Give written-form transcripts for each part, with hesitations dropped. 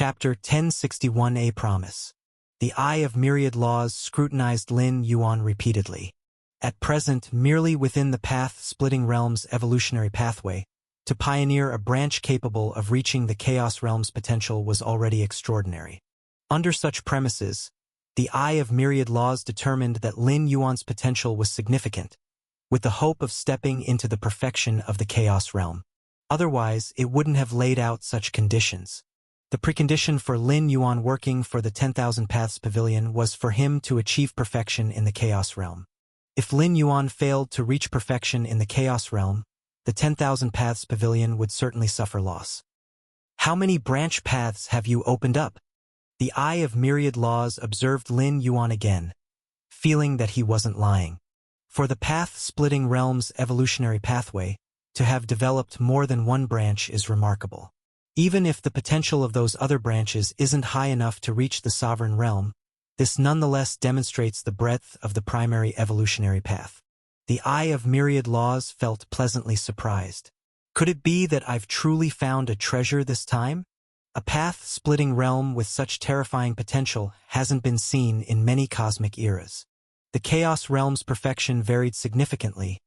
Chapter 1061A Promise. The eye of myriad laws scrutinized Lin Yuan repeatedly. At present, merely within the path-splitting realm's evolutionary pathway, to pioneer a branch capable of reaching the Chaos Realm's potential was already extraordinary. Under such premises, the eye of myriad laws determined that Lin Yuan's potential was significant, with the hope of stepping into the perfection of the Chaos Realm. Otherwise, it wouldn't have laid out such conditions. The precondition for Lin Yuan working for the 10,000 Paths Pavilion was for him to achieve perfection in the Chaos Realm. If Lin Yuan failed to reach perfection in the Chaos Realm, the 10,000 Paths Pavilion would certainly suffer loss. How many branch paths have you opened up? The eye of myriad laws observed Lin Yuan again, feeling that he wasn't lying. For the path-splitting realm's evolutionary pathway, to have developed more than one branch is remarkable. Even if the potential of those other branches isn't high enough to reach the sovereign realm, this nonetheless demonstrates the breadth of the primary evolutionary path. The eye of myriad laws felt pleasantly surprised. Could it be that I've truly found a treasure this time? A path-splitting realm with such terrifying potential hasn't been seen in many cosmic eras. The Chaos Realm's perfection varied significantly,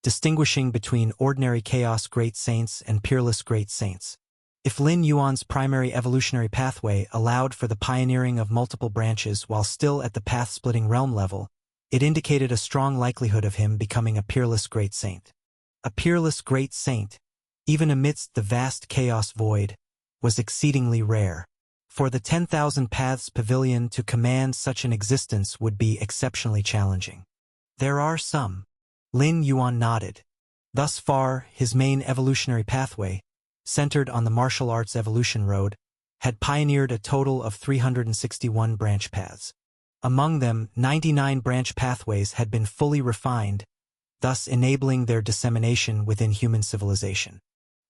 distinguishing between ordinary Chaos Great Saints and peerless Great Saints. If Lin Yuan's primary evolutionary pathway allowed for the pioneering of multiple branches while still at the path-splitting realm level, it indicated a strong likelihood of him becoming a peerless Great Saint. A peerless Great Saint, even amidst the vast chaos void, was exceedingly rare. For the 10,000 Paths Pavilion to command such an existence would be exceptionally challenging. There are some. Lin Yuan nodded. Thus far, his main evolutionary pathway, centered on the martial arts evolution road, had pioneered a total of 361 branch paths. Among them, 99 branch pathways had been fully refined, thus enabling their dissemination within human civilization.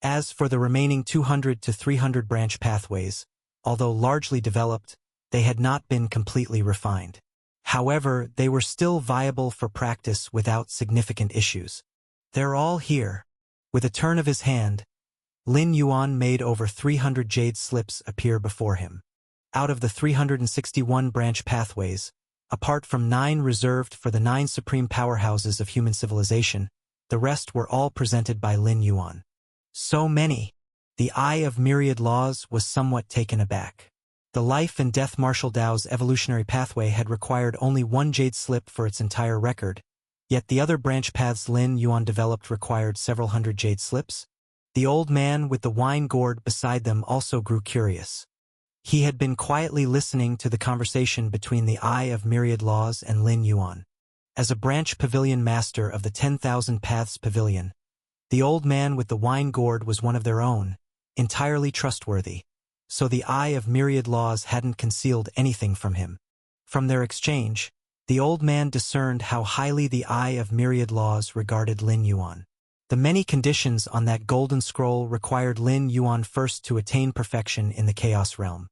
As for the remaining 200 to 300 branch pathways, although largely developed, they had not been completely refined. However, they were still viable for practice without significant issues. They're all here. With a turn of his hand, Lin Yuan made over 300 jade slips appear before him. Out of the 361 branch pathways, apart from 9 reserved for the 9 supreme powerhouses of human civilization, the rest were all presented by Lin Yuan. So many! The eye of myriad laws was somewhat taken aback. The life and death martial Dao's evolutionary pathway had required only 1 jade slip for its entire record, yet the other branch paths Lin Yuan developed required several hundred jade slips. The old man with the wine gourd beside them also grew curious. He had been quietly listening to the conversation between the eye of myriad laws and Lin Yuan. As a branch pavilion master of the 10,000 Paths Pavilion, the old man with the wine gourd was one of their own, entirely trustworthy, so the eye of myriad laws hadn't concealed anything from him. From their exchange, the old man discerned how highly the eye of myriad laws regarded Lin Yuan. The many conditions on that golden scroll required Lin Yuan first to attain perfection in the Chaos Realm.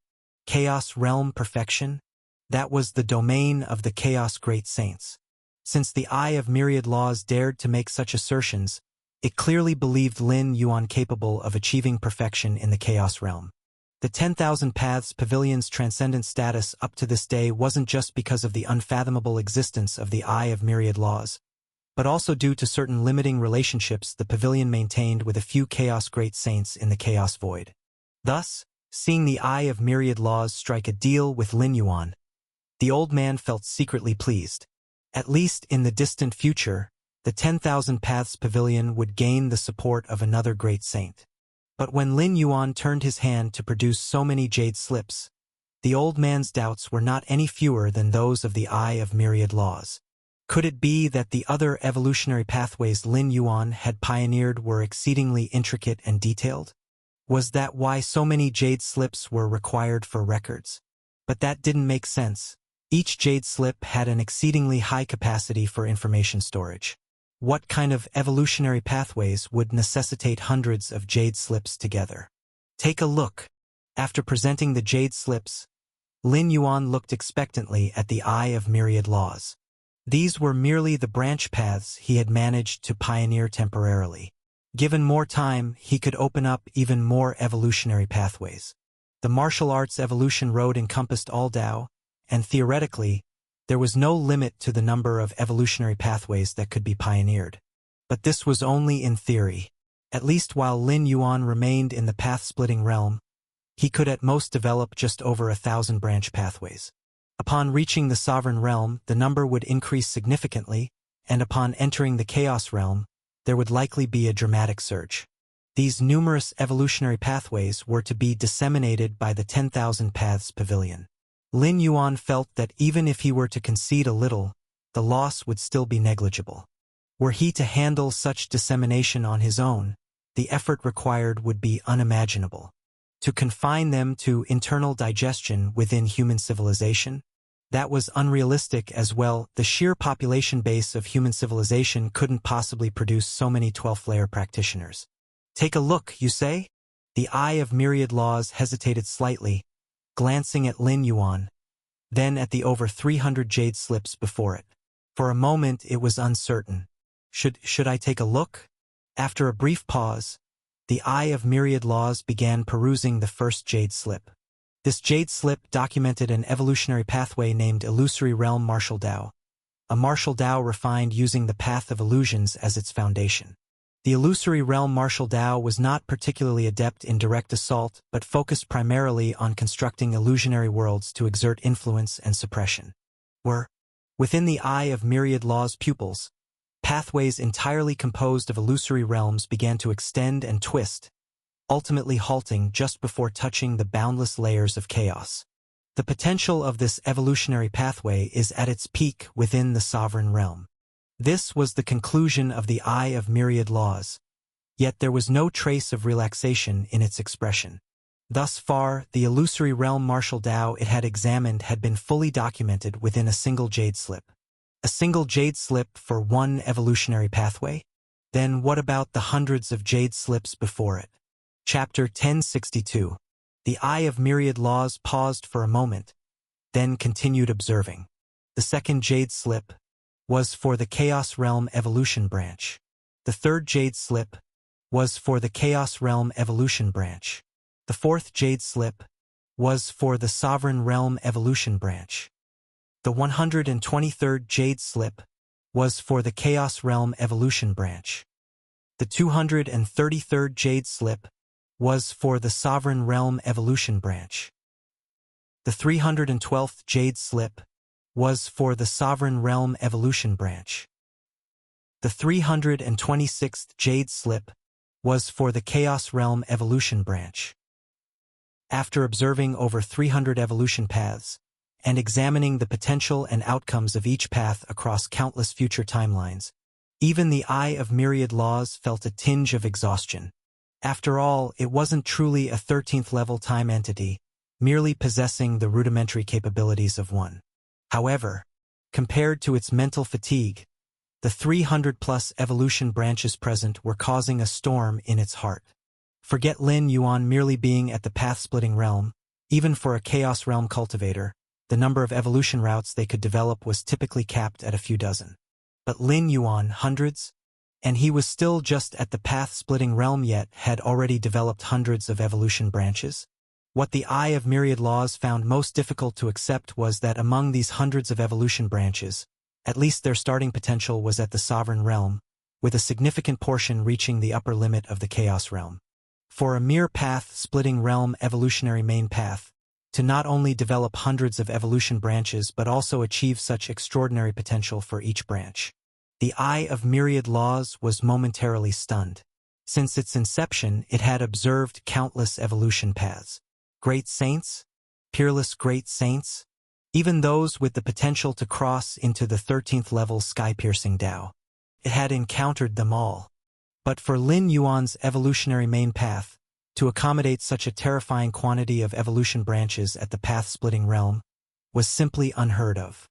Chaos Realm perfection? That was the domain of the Chaos Great Saints. Since the eye of myriad laws dared to make such assertions, it clearly believed Lin Yuan capable of achieving perfection in the Chaos Realm. The 10,000 Paths Pavilion's transcendent status up to this day wasn't just because of the unfathomable existence of the eye of myriad laws, but also due to certain limiting relationships the pavilion maintained with a few Chaos Great Saints in the Chaos Void. Thus, seeing the eye of myriad laws strike a deal with Lin Yuan, the old man felt secretly pleased. At least in the distant future, the 10,000 Paths Pavilion would gain the support of another great saint. But when Lin Yuan turned his hand to produce so many jade slips, the old man's doubts were not any fewer than those of the eye of myriad laws. Could it be that the other evolutionary pathways Lin Yuan had pioneered were exceedingly intricate and detailed? Was that why so many jade slips were required for records? But that didn't make sense. Each jade slip had an exceedingly high capacity for information storage. What kind of evolutionary pathways would necessitate hundreds of jade slips together? Take a look. After presenting the jade slips, Lin Yuan looked expectantly at the eye of myriad laws. These were merely the branch paths he had managed to pioneer temporarily. Given more time, he could open up even more evolutionary pathways. The martial arts evolution road encompassed all Tao, and theoretically, there was no limit to the number of evolutionary pathways that could be pioneered. But this was only in theory. At least while Lin Yuan remained in the path-splitting realm, he could at most develop just over 1,000 branch pathways. Upon reaching the sovereign realm, the number would increase significantly, and upon entering the chaos realm, there would likely be a dramatic surge. These numerous evolutionary pathways were to be disseminated by the 10,000 Paths Pavilion. Lin Yuan felt that even if he were to concede a little, the loss would still be negligible. Were he to handle such dissemination on his own, the effort required would be unimaginable. To confine them to internal digestion within human civilization? That was unrealistic as well. The sheer population base of human civilization couldn't possibly produce so many 12th-layer practitioners. Take a look, you say? The eye of myriad laws hesitated slightly, glancing at Lin Yuan, then at the over 300 jade slips before it. For a moment it was uncertain. Should I take a look? After a brief pause, the eye of myriad laws began perusing the first jade slip. This jade slip documented an evolutionary pathway named Illusory Realm Martial Tao, a martial Tao refined using the path of illusions as its foundation. The Illusory Realm Martial Tao was not particularly adept in direct assault, but focused primarily on constructing illusionary worlds to exert influence and suppression. Within the eye of myriad laws' pupils, pathways entirely composed of illusory realms began to extend and twist, ultimately halting just before touching the boundless layers of chaos. The potential of this evolutionary pathway is at its peak within the sovereign realm. This was the conclusion of the eye of myriad laws, yet there was no trace of relaxation in its expression. Thus far, the illusory realm martial Tao it had examined had been fully documented within a single jade slip. A single jade slip for one evolutionary pathway? Then what about the hundreds of jade slips before it? Chapter 1062. The eye of myriad laws paused for a moment, then continued observing. The second jade slip was for the Chaos Realm Evolution Branch. The third jade slip was for the Chaos Realm Evolution Branch. The fourth jade slip was for the Sovereign Realm Evolution Branch. The 123rd jade slip was for the Chaos Realm Evolution Branch. The 233rd jade slip was for the Sovereign Realm Evolution Branch. The 312th jade slip was for the Sovereign Realm Evolution Branch. The 326th jade slip was for the Chaos Realm Evolution Branch. After observing over 300 evolution paths, and examining the potential and outcomes of each path across countless future timelines, even the eye of myriad laws felt a tinge of exhaustion. After all, it wasn't truly a 13th-level time entity, merely possessing the rudimentary capabilities of one. However, compared to its mental fatigue, the 300-plus evolution branches present were causing a storm in its heart. Forget Lin Yuan merely being at the path-splitting realm. Even for a Chaos Realm cultivator, the number of evolution routes they could develop was typically capped at a few dozen. But Lin Yuan, hundreds? And he was still just at the path-splitting realm yet had already developed hundreds of evolution branches? What the eye of myriad laws found most difficult to accept was that among these hundreds of evolution branches, at least their starting potential was at the sovereign realm, with a significant portion reaching the upper limit of the chaos realm. For a mere path-splitting realm evolutionary main path, to not only develop hundreds of evolution branches but also achieve such extraordinary potential for each branch, the eye of myriad laws was momentarily stunned. Since its inception, it had observed countless evolution paths. Great saints? Peerless great saints? Even those with the potential to cross into the 13th level sky-piercing Tao. It had encountered them all. But for Lin Yuan's evolutionary main path, to accommodate such a terrifying quantity of evolution branches at the path-splitting realm, was simply unheard of.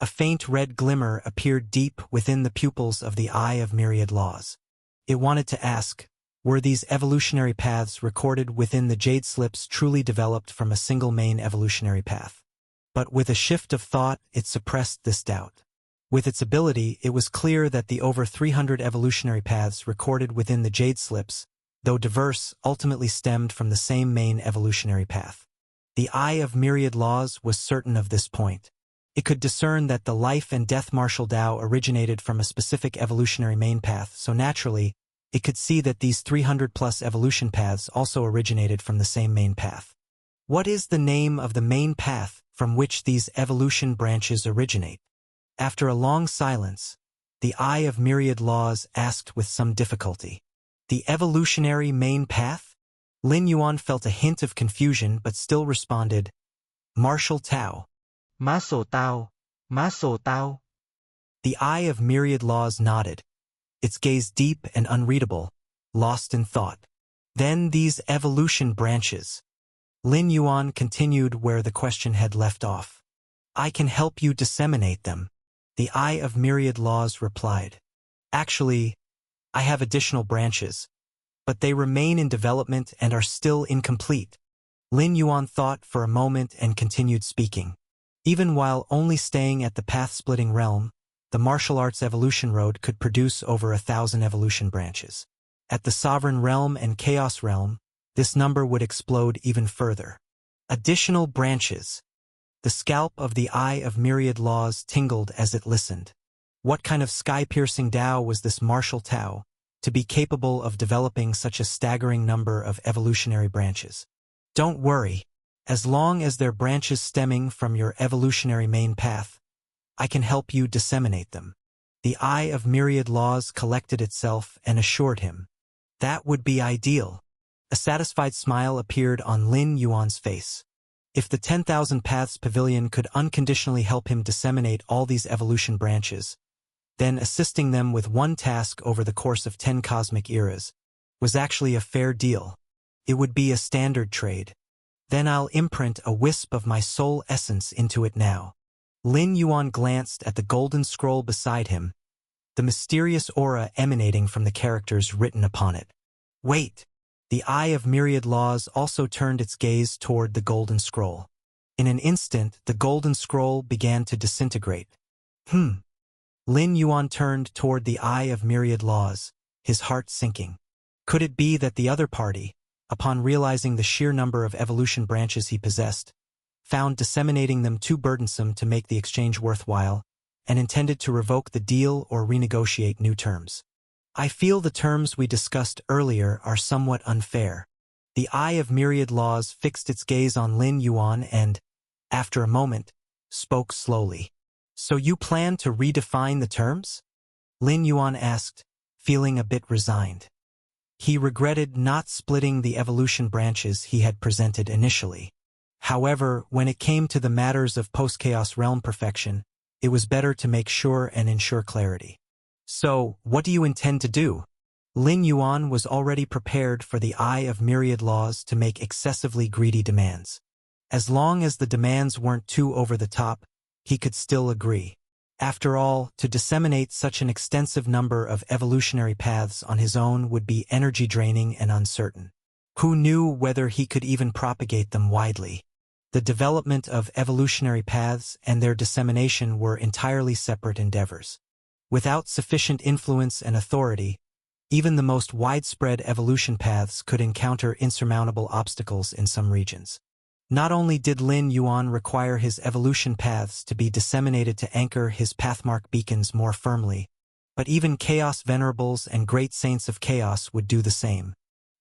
A faint red glimmer appeared deep within the pupils of the eye of myriad laws. It wanted to ask, were these evolutionary paths recorded within the jade slips truly developed from a single main evolutionary path? But with a shift of thought, it suppressed this doubt. With its ability, it was clear that the over 300 evolutionary paths recorded within the jade slips though diverse, ultimately stemmed from the same main evolutionary path. The Eye of Myriad Laws was certain of this point. It could discern that the life and death martial Tao originated from a specific evolutionary main path, so naturally, it could see that these 300-plus evolution paths also originated from the same main path. What is the name of the main path from which these evolution branches originate? After a long silence, the Eye of Myriad Laws asked with some difficulty. The evolutionary main path? Lin Yuan felt a hint of confusion but still responded, Martial Tao. Maso Tao, Maso Tao. The Eye of Myriad Laws nodded, its gaze deep and unreadable, lost in thought. Then these evolution branches. Lin Yuan continued where the question had left off. I can help you disseminate them. The Eye of Myriad Laws replied. Actually, I have additional branches, but they remain in development and are still incomplete. Lin Yuan thought for a moment and continued speaking. Even while only staying at the path-splitting realm, the martial arts evolution road could produce over 1,000 evolution branches. At the sovereign realm and chaos realm, this number would explode even further. Additional branches. The scalp of the Eye of Myriad Laws tingled as it listened. What kind of sky-piercing Tao was this martial Tao, to be capable of developing such a staggering number of evolutionary branches? Don't worry. As long as they're branches stemming from your evolutionary main path, I can help you disseminate them. The Eye of Myriad Laws collected itself and assured him. That would be ideal. A satisfied smile appeared on Lin Yuan's face. If the 10,000 Paths Pavilion could unconditionally help him disseminate all these evolution branches, then assisting them with one task over the course of 10 cosmic eras was actually a fair deal. It would be a standard trade. Then I'll imprint a wisp of my soul essence into it now. Lin Yuan glanced at the golden scroll beside him, the mysterious aura emanating from the characters written upon it. Wait! The Eye of Myriad Laws also turned its gaze toward the golden scroll. In an instant, the golden scroll began to disintegrate. Lin Yuan turned toward the Eye of Myriad Laws, his heart sinking. Could it be that the other party, upon realizing the sheer number of evolution branches he possessed, found disseminating them too burdensome to make the exchange worthwhile, and intended to revoke the deal or renegotiate new terms? I feel the terms we discussed earlier are somewhat unfair. The Eye of Myriad Laws fixed its gaze on Lin Yuan and, after a moment, spoke slowly. So you plan to redefine the terms? Lin Yuan asked, feeling a bit resigned. He regretted not splitting the evolution branches he had presented initially. However, when it came to the matters of post-chaos realm perfection, it was better to make sure and ensure clarity. So, what do you intend to do? Lin Yuan was already prepared for the Eye of Myriad Laws to make excessively greedy demands. As long as the demands weren't too over the top, he could still agree. After all, to disseminate such an extensive number of evolutionary paths on his own would be energy-draining and uncertain. Who knew whether he could even propagate them widely? The development of evolutionary paths and their dissemination were entirely separate endeavors. Without sufficient influence and authority, even the most widespread evolution paths could encounter insurmountable obstacles in some regions. Not only did Lin Yuan require his evolution paths to be disseminated to anchor his pathmark beacons more firmly, but even Chaos Venerables and Great Saints of Chaos would do the same.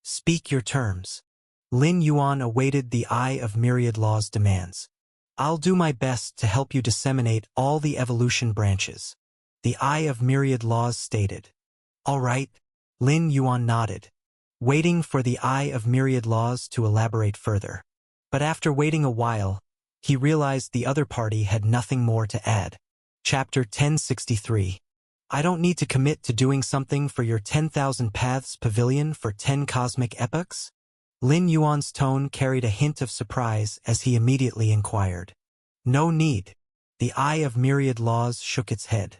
Speak your terms. Lin Yuan awaited the Eye of Myriad Laws' demands. I'll do my best to help you disseminate all the evolution branches. The Eye of Myriad Laws stated. All right, Lin Yuan nodded, waiting for the Eye of Myriad Laws to elaborate further. But after waiting a while, he realized the other party had nothing more to add. Chapter 1063. I don't need to commit to doing something for your 10,000 Paths Pavilion for 10 cosmic epochs? Lin Yuan's tone carried a hint of surprise as he immediately inquired. No need. The Eye of Myriad Laws shook its head.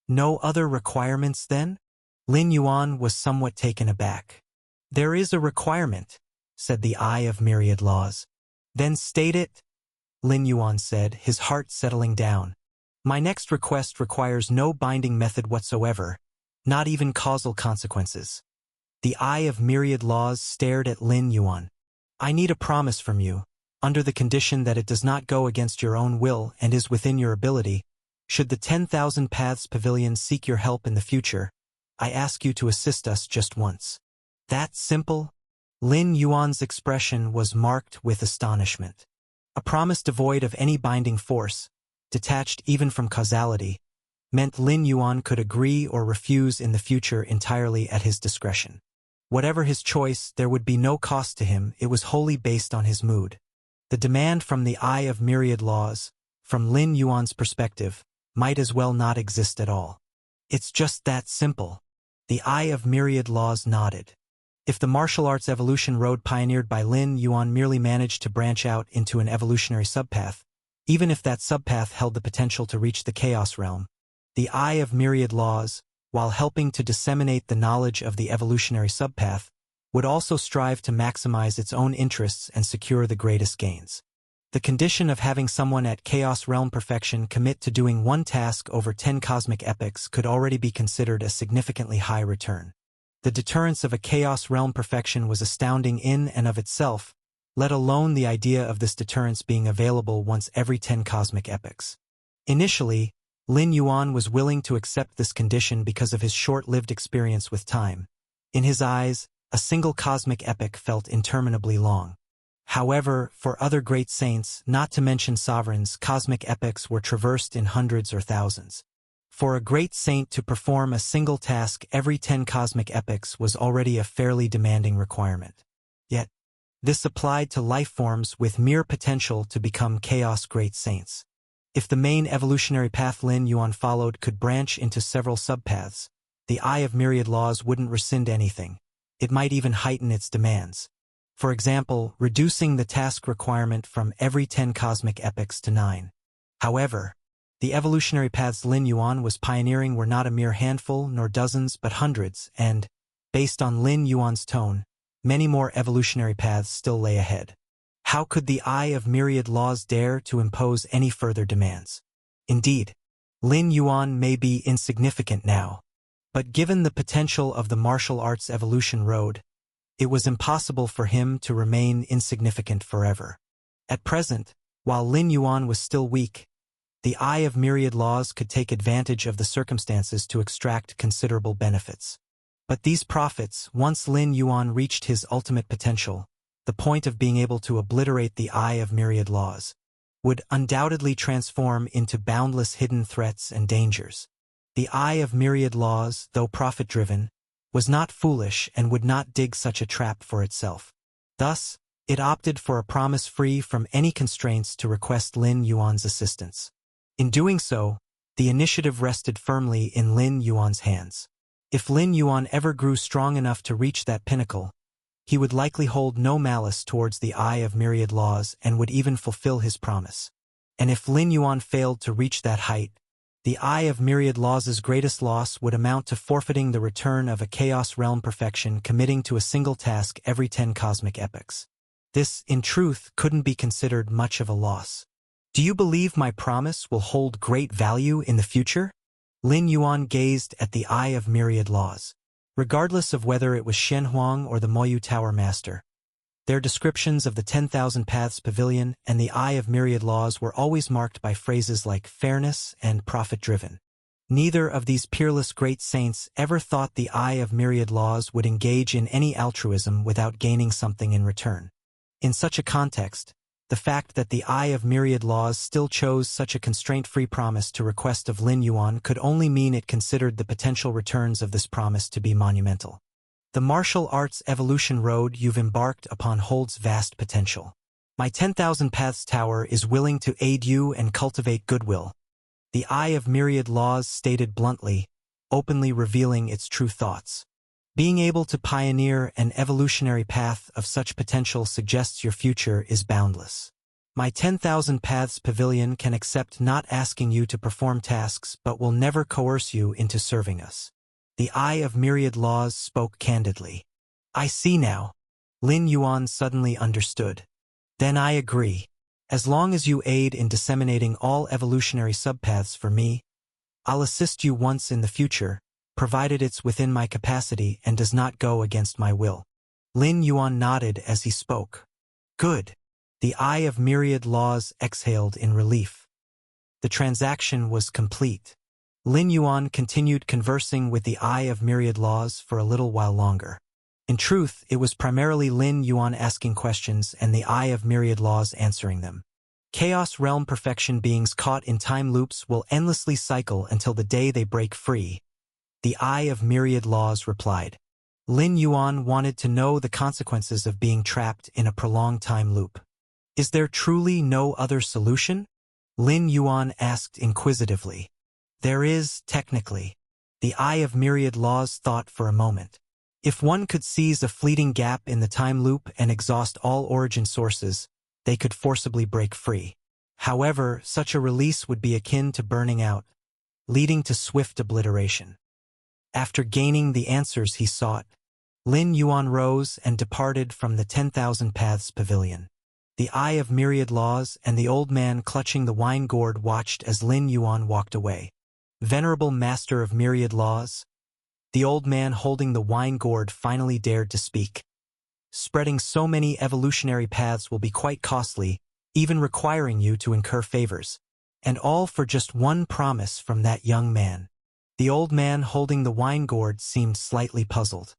No other requirements then? Lin Yuan was somewhat taken aback. There is a requirement, said the Eye of Myriad Laws. Then state it, Lin Yuan said, his heart settling down. My next request requires no binding method whatsoever, not even causal consequences. The eye of myriad laws stared at Lin Yuan. I need a promise from you, under the condition that it does not go against your own will and is within your ability. Should the 10,000 Paths Pavilion seek your help in the future, I ask you to assist us just once. That simple? Lin Yuan's expression was marked with astonishment. A promise devoid of any binding force, detached even from causality, meant Lin Yuan could agree or refuse in the future entirely at his discretion. Whatever his choice, there would be no cost to him. It was wholly based on his mood. The demand from the eye of myriad laws, from Lin Yuan's perspective, might as well not exist at all. It's just that simple. The eye of myriad laws nodded. If the martial arts evolution road pioneered by Lin Yuan merely managed to branch out into an evolutionary subpath, even if that subpath held the potential to reach the chaos realm, the eye of myriad laws, while helping to disseminate the knowledge of the evolutionary subpath, would also strive to maximize its own interests and secure the greatest gains. The condition of having someone at Chaos Realm Perfection commit to doing one task over 10 cosmic epochs could already be considered a significantly high return. The deterrence of a Chaos Realm Perfection was astounding in and of itself, let alone the idea of this deterrence being available once every 10 cosmic epochs. Initially, Lin Yuan was willing to accept this condition because of his short-lived experience with time. In his eyes, a single cosmic epoch felt interminably long. However, for other great saints, not to mention sovereigns, cosmic epochs were traversed in hundreds or thousands. For a great saint to perform a single task every 10 cosmic epochs was already a fairly demanding requirement. Yet, this applied to life forms with mere potential to become chaos great saints. If the main evolutionary path Lin Yuan followed could branch into several subpaths, the eye of myriad laws wouldn't rescind anything. It might even heighten its demands. For example, reducing the task requirement from every 10 cosmic epochs to 9. However, the evolutionary paths Lin Yuan was pioneering were not a mere handful nor dozens but hundreds, and, based on Lin Yuan's tone, many more evolutionary paths still lay ahead. How could the eye of myriad laws dare to impose any further demands? Indeed, Lin Yuan may be insignificant now, but given the potential of the martial arts evolution road, it was impossible for him to remain insignificant forever. At present, while Lin Yuan was still weak, the eye of myriad laws could take advantage of the circumstances to extract considerable benefits. But these profits, once Lin Yuan reached his ultimate potential, the point of being able to obliterate the eye of myriad laws, would undoubtedly transform into boundless hidden threats and dangers. The eye of myriad laws, though profit-driven, was not foolish and would not dig such a trap for itself. Thus, it opted for a promise free from any constraints to request Lin Yuan's assistance. In doing so, the initiative rested firmly in Lin Yuan's hands. If Lin Yuan ever grew strong enough to reach that pinnacle, he would likely hold no malice towards the eye of myriad laws and would even fulfill his promise. And if Lin Yuan failed to reach that height, the eye of myriad laws' greatest loss would amount to forfeiting the return of a chaos realm perfection committing to a single task every 10 cosmic epochs. This, in truth, couldn't be considered much of a loss. Do you believe my promise will hold great value in the future? Lin Yuan gazed at the eye of myriad laws. Regardless of whether it was Shen Huang or the Moyu Tower Master, their descriptions of the 10,000 Paths Pavilion and the Eye of Myriad Laws were always marked by phrases like fairness and profit-driven. Neither of these peerless great saints ever thought the Eye of Myriad Laws would engage in any altruism without gaining something in return. In such a context, the fact that the Eye of Myriad Laws still chose such a constraint-free promise to request of Lin Yuan could only mean it considered the potential returns of this promise to be monumental. The martial arts evolution road you've embarked upon holds vast potential. My 10,000 Paths Tower is willing to aid you and cultivate goodwill. The Eye of Myriad Laws stated bluntly, openly revealing its true thoughts. Being able to pioneer an evolutionary path of such potential suggests your future is boundless. My 10,000 Paths Pavilion can accept not asking you to perform tasks but will never coerce you into serving us. The Eye of Myriad Laws spoke candidly. I see now. Lin Yuan suddenly understood. Then I agree. As long as you aid in disseminating all evolutionary subpaths for me, I'll assist you once in the future, provided it's within my capacity and does not go against my will. Lin Yuan nodded as he spoke. Good. The Eye of Myriad Laws exhaled in relief. The transaction was complete. Lin Yuan continued conversing with the Eye of Myriad Laws for a little while longer. In truth, it was primarily Lin Yuan asking questions and the Eye of Myriad Laws answering them. Chaos Realm perfection beings caught in time loops will endlessly cycle until the day they break free. The Eye of Myriad Laws replied. Lin Yuan wanted to know the consequences of being trapped in a prolonged time loop. Is there truly no other solution? Lin Yuan asked inquisitively. There is, technically. The Eye of Myriad Laws thought for a moment. If one could seize a fleeting gap in the time loop and exhaust all origin sources, they could forcibly break free. However, such a release would be akin to burning out, leading to swift obliteration. After gaining the answers he sought, Lin Yuan rose and departed from the 10,000 Paths Pavilion. The Eye of Myriad Laws and the old man clutching the wine gourd watched as Lin Yuan walked away. Venerable Master of Myriad Laws, the old man holding the wine gourd finally dared to speak. Spreading so many evolutionary paths will be quite costly, even requiring you to incur favors. And all for just one promise from that young man. The old man holding the wine gourd seemed slightly puzzled.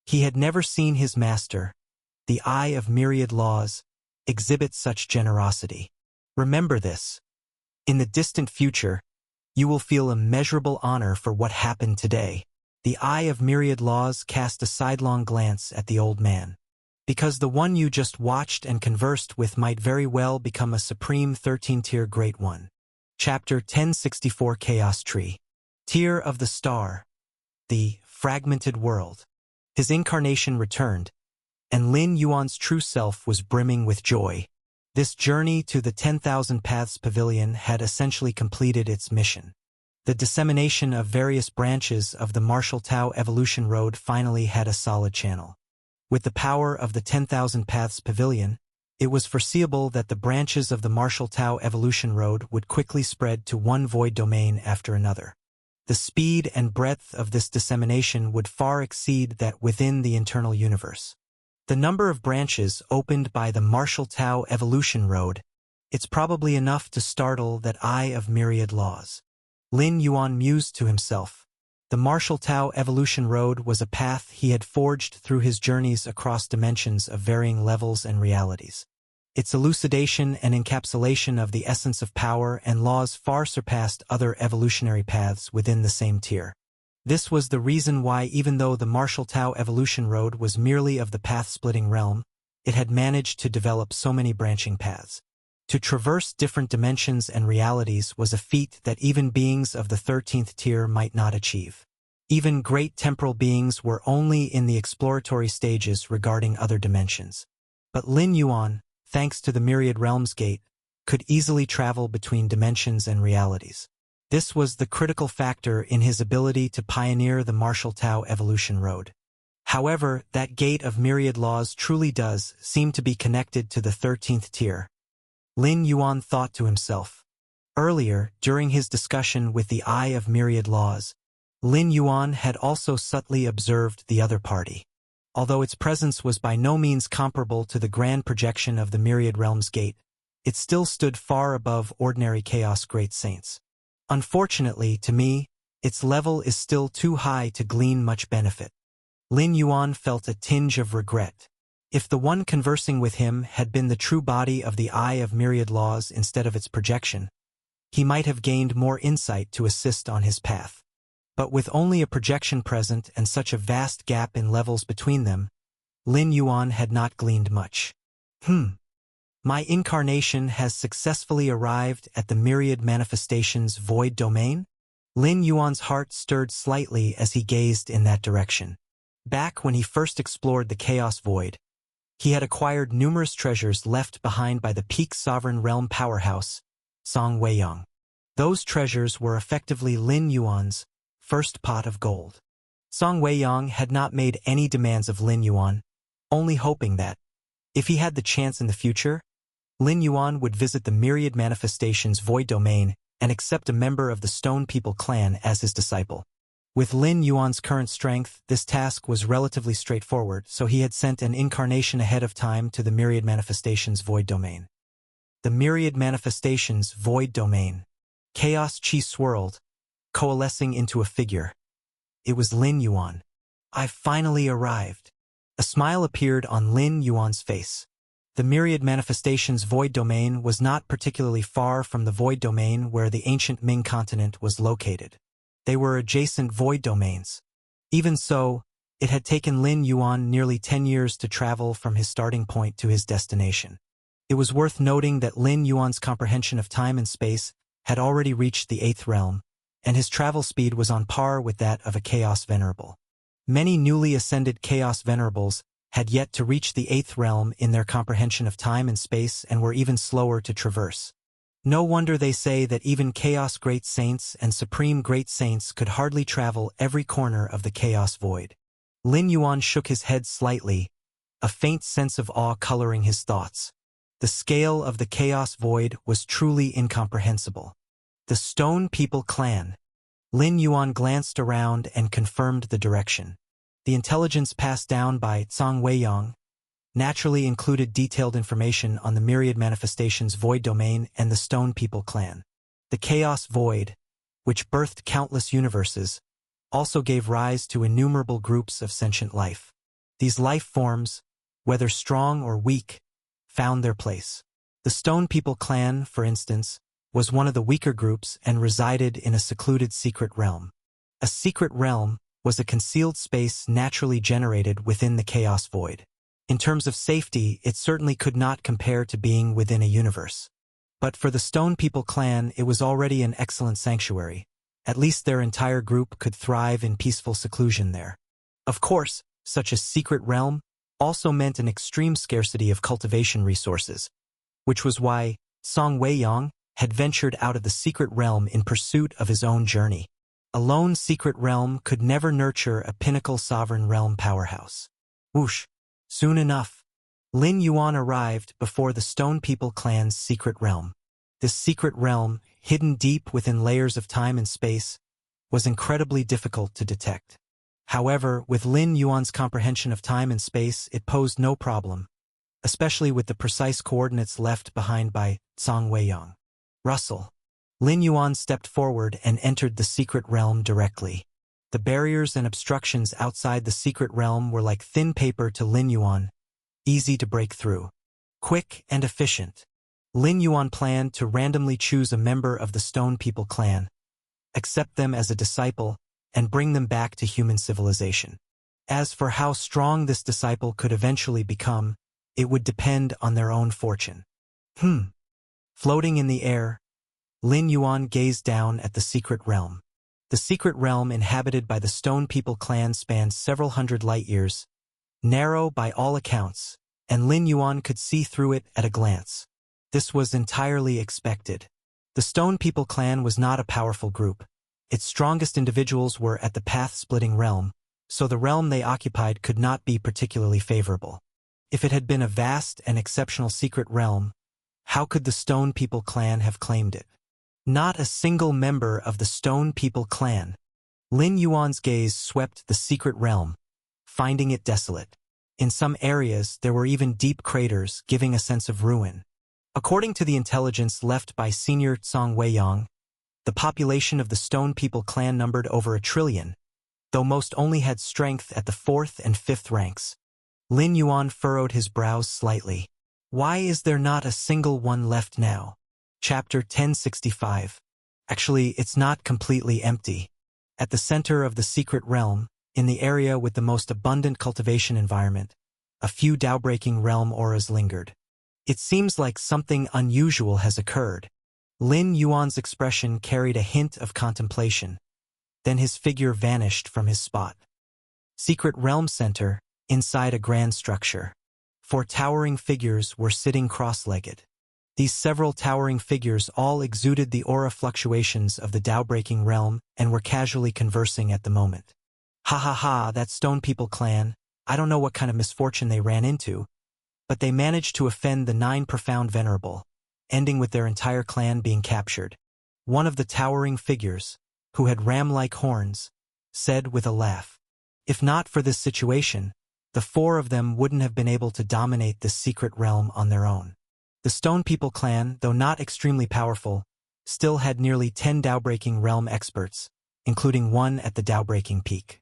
He had never seen his master, the Eye of Myriad Laws, exhibit such generosity. Remember this. In the distant future, you will feel immeasurable honor for what happened today. The Eye of Myriad Laws cast a sidelong glance at the old man. Because the one you just watched and conversed with might very well become a supreme 13-tier Great One. Chapter 1064 Chaos Tree. Tier of the Star. The fragmented world. His incarnation returned, and Lin Yuan's true self was brimming with joy. This journey to the 10,000 Paths Pavilion had essentially completed its mission. The dissemination of various branches of the Martial Tao Evolution Road finally had a solid channel. With the power of the 10,000 Paths Pavilion, it was foreseeable that the branches of the Martial Tao Evolution Road would quickly spread to one void domain after another. The speed and breadth of this dissemination would far exceed that within the internal universe. The number of branches opened by the Martial Tao Evolution Road, it's probably enough to startle that Eye of Myriad Laws. Lin Yuan mused to himself. The Martial Tao Evolution Road was a path he had forged through his journeys across dimensions of varying levels and realities. Its elucidation and encapsulation of the essence of power and laws far surpassed other evolutionary paths within the same tier. This was the reason why, even though the Martial Tao Evolution Road was merely of the path-splitting realm, it had managed to develop so many branching paths. To traverse different dimensions and realities was a feat that even beings of the 13th tier might not achieve. Even great temporal beings were only in the exploratory stages regarding other dimensions. But Lin Yuan, thanks to the Myriad Realms Gate, could easily travel between dimensions and realities. This was the critical factor in his ability to pioneer the Martial Tao Evolution Road. However, that Gate of Myriad Laws truly does seem to be connected to the 13th tier. Lin Yuan thought to himself. Earlier, during his discussion with the Eye of Myriad Laws, Lin Yuan had also subtly observed the other party. Although its presence was by no means comparable to the grand projection of the Myriad Realms Gate, it still stood far above ordinary Chaos Great Saints. Unfortunately, to me, its level is still too high to glean much benefit. Lin Yuan felt a tinge of regret. If the one conversing with him had been the true body of the Eye of Myriad Laws instead of its projection, he might have gained more insight to assist on his path. But with only a projection present and such a vast gap in levels between them, Lin Yuan had not gleaned much. My incarnation has successfully arrived at the Myriad Manifestations Void Domain? Lin Yuan's heart stirred slightly as he gazed in that direction. Back when he first explored the Chaos Void, he had acquired numerous treasures left behind by the peak sovereign realm powerhouse, Song Weiyang. Those treasures were effectively Lin Yuan's first pot of gold. Song Weiyang had not made any demands of Lin Yuan, only hoping that, if he had the chance in the future, Lin Yuan would visit the Myriad Manifestations Void Domain and accept a member of the Stone People clan as his disciple. With Lin Yuan's current strength, this task was relatively straightforward, so he had sent an incarnation ahead of time to the Myriad Manifestations Void Domain. The Myriad Manifestations Void Domain. Chaos chi swirled, coalescing into a figure. It was Lin Yuan. "I've finally arrived." A smile appeared on Lin Yuan's face. The Myriad Manifestations Void Domain was not particularly far from the Void Domain where the ancient Ming continent was located. They were adjacent void domains. Even so, it had taken Lin Yuan nearly 10 years to travel from his starting point to his destination. It was worth noting that Lin Yuan's comprehension of time and space had already reached the 8th realm, and his travel speed was on par with that of a Chaos Venerable. Many newly ascended Chaos Venerables had yet to reach the 8th realm in their comprehension of time and space and were even slower to traverse. No wonder they say that even Chaos Great Saints and Supreme Great Saints could hardly travel every corner of the Chaos Void. Lin Yuan shook his head slightly, a faint sense of awe coloring his thoughts. The scale of the Chaos Void was truly incomprehensible. The Stone People Clan. Lin Yuan glanced around and confirmed the direction. The intelligence passed down by Zhang Weiyang naturally included detailed information on the Myriad Manifestations Void Domain and the Stone People Clan. The Chaos Void, which birthed countless universes, also gave rise to innumerable groups of sentient life. These life forms, whether strong or weak, found their place. The Stone People Clan, for instance, was one of the weaker groups and resided in a secluded secret realm. A secret realm was a concealed space naturally generated within the Chaos Void. In terms of safety, it certainly could not compare to being within a universe. But for the Stone People Clan, it was already an excellent sanctuary. At least their entire group could thrive in peaceful seclusion there. Of course, such a secret realm also meant an extreme scarcity of cultivation resources, which was why Zhang Weiyang had ventured out of the secret realm in pursuit of his own journey. A lone secret realm could never nurture a pinnacle sovereign realm powerhouse. Whoosh! Soon enough, Lin Yuan arrived before the Stone People Clan's secret realm. This secret realm, hidden deep within layers of time and space, was incredibly difficult to detect. However, with Lin Yuan's comprehension of time and space, it posed no problem, especially with the precise coordinates left behind by Zhang Weiyang. Russell. Lin Yuan stepped forward and entered the secret realm directly. The barriers and obstructions outside the secret realm were like thin paper to Lin Yuan, easy to break through. Quick and efficient, Lin Yuan planned to randomly choose a member of the Stone People Clan, accept them as a disciple, and bring them back to human civilization. As for how strong this disciple could eventually become, it would depend on their own fortune. Floating in the air, Lin Yuan gazed down at the secret realm. The secret realm inhabited by the Stone People Clan spanned several hundred light-years, narrow by all accounts, and Lin Yuan could see through it at a glance. This was entirely expected. The Stone People Clan was not a powerful group. Its strongest individuals were at the path-splitting realm, so the realm they occupied could not be particularly favorable. If it had been a vast and exceptional secret realm, how could the Stone People Clan have claimed it? Not a single member of the Stone People Clan. Lin Yuan's gaze swept the secret realm, finding it desolate. In some areas, there were even deep craters, giving a sense of ruin. According to the intelligence left by Senior Zhang Weiyang, the population of the Stone People Clan numbered over 1 trillion, though most only had strength at the 4th and 5th ranks. Lin Yuan furrowed his brows slightly. Why is there not a single one left now? Chapter 1065. Actually, it's not completely empty. At the center of the secret realm, in the area with the most abundant cultivation environment, a few Tao-breaking realm auras lingered. It seems like something unusual has occurred. Lin Yuan's expression carried a hint of contemplation. Then his figure vanished from his spot. Secret realm center, inside a grand structure. 4 towering figures were sitting cross-legged. These several towering figures all exuded the aura fluctuations of the Tao-breaking realm and were casually conversing at the moment. Ha ha ha, that Stone People Clan, I don't know what kind of misfortune they ran into, but they managed to offend the 9 profound venerable, ending with their entire clan being captured. One of the towering figures, who had ram-like horns, said with a laugh. If not for this situation, the four of them wouldn't have been able to dominate this secret realm on their own. The Stone People clan, though not extremely powerful, still had nearly 10 Dao-breaking realm experts, including one at the Dao-breaking peak.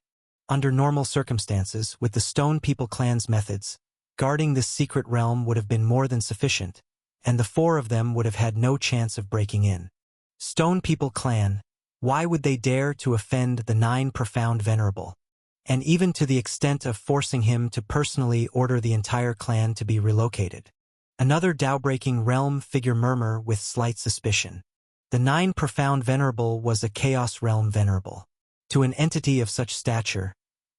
Under normal circumstances, with the Stone People clan's methods, guarding this secret realm would have been more than sufficient, and the four of them would have had no chance of breaking in. Stone People clan, why would they dare to offend the Nine Profound Venerable? And even to the extent of forcing him to personally order the entire clan to be relocated. Another Dao-breaking realm figure murmur with slight suspicion. The Nine Profound Venerable was a Chaos Realm Venerable. To an entity of such stature,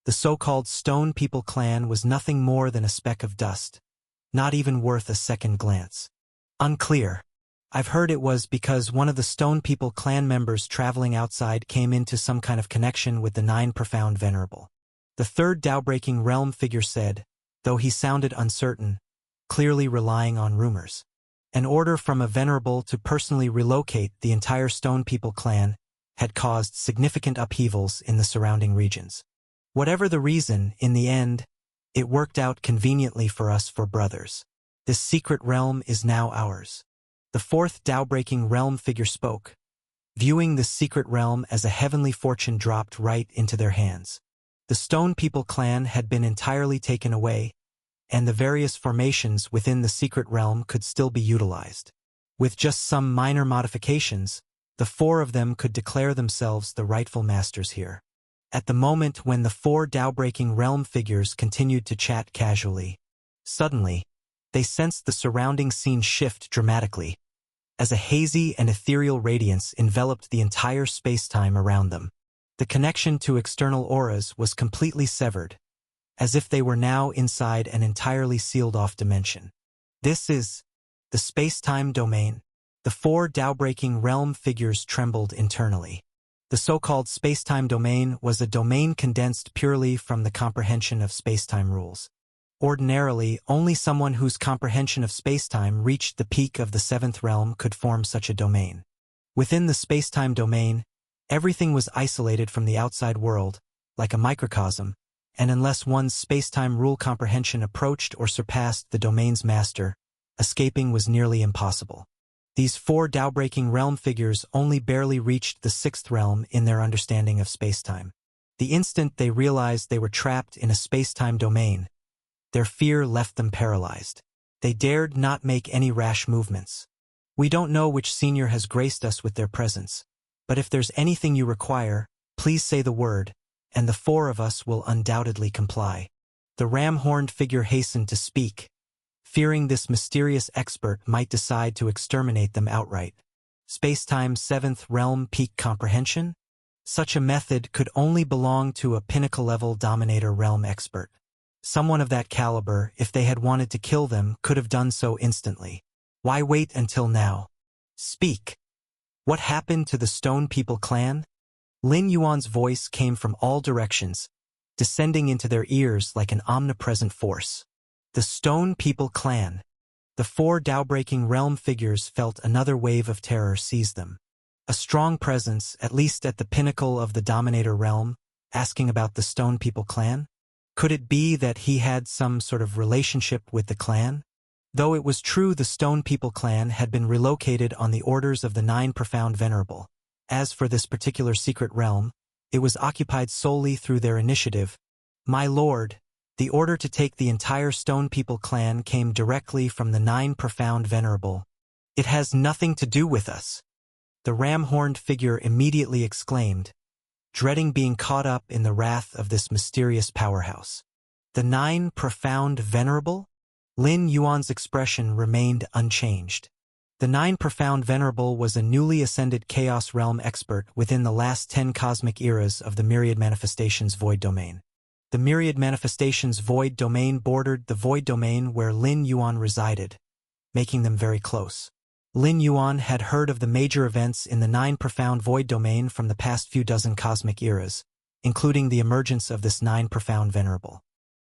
the so-called Stone People clan was nothing more than a speck of dust, not even worth a second glance. Unclear. I've heard it was because one of the Stone People clan members traveling outside came into some kind of connection with the Nine Profound Venerable. The third Dao-breaking realm figure said, though he sounded uncertain, clearly relying on rumors. An order from a venerable to personally relocate the entire Stone People clan had caused significant upheavals in the surrounding regions. Whatever the reason, in the end, it worked out conveniently for us four brothers. This secret realm is now ours. The fourth Dao-breaking realm figure spoke, viewing this secret realm as a heavenly fortune dropped right into their hands. The Stone People clan had been entirely taken away, and the various formations within the secret realm could still be utilized. With just some minor modifications, the four of them could declare themselves the rightful masters here. At the moment when the four Dao-breaking realm figures continued to chat casually, suddenly, they sensed the surrounding scene shift dramatically, as a hazy and ethereal radiance enveloped the entire space-time around them. The connection to external auras was completely severed, as if they were now inside an entirely sealed-off dimension. This is the space-time domain. The four Dao-breaking realm figures trembled internally. The so-called space-time domain was a domain condensed purely from the comprehension of space-time rules. Ordinarily, only someone whose comprehension of space-time reached the peak of the seventh realm could form such a domain. Within the space-time domain, everything was isolated from the outside world, like a microcosm, and unless one's space-time rule comprehension approached or surpassed the domain's master, escaping was nearly impossible. These four Dao-breaking realm figures only barely reached the sixth realm in their understanding of space-time. The instant they realized they were trapped in a space-time domain, their fear left them paralyzed. They dared not make any rash movements. We don't know which senior has graced us with their presence, but if there's anything you require, please say the word, and the four of us will undoubtedly comply. The ram-horned figure hastened to speak, fearing this mysterious expert might decide to exterminate them outright. Space-time seventh realm peak comprehension? Such a method could only belong to a pinnacle-level dominator realm expert. Someone of that caliber, if they had wanted to kill them, could have done so instantly. Why wait until now? Speak. What happened to the Stone People clan? Lin Yuan's voice came from all directions, descending into their ears like an omnipresent force. The Stone People clan. The four Dao-breaking realm figures felt another wave of terror seize them. A strong presence, at least at the pinnacle of the Dominator realm, asking about the Stone People clan? Could it be that he had some sort of relationship with the clan? Though it was true the Stone People clan had been relocated on the orders of the Nine Profound Venerable. As for this particular secret realm, it was occupied solely through their initiative. My lord, the order to take the entire Stone People clan came directly from the Nine Profound Venerable. It has nothing to do with us. The ram-horned figure immediately exclaimed, dreading being caught up in the wrath of this mysterious powerhouse. The Nine Profound Venerable? Lin Yuan's expression remained unchanged. The Nine Profound Venerable was a newly ascended Chaos Realm expert within the last 10 cosmic eras of the Myriad Manifestations Void Domain. The Myriad Manifestations Void Domain bordered the Void Domain where Lin Yuan resided, making them very close. Lin Yuan had heard of the major events in the Nine Profound Void Domain from the past few dozen cosmic eras, including the emergence of this Nine Profound Venerable.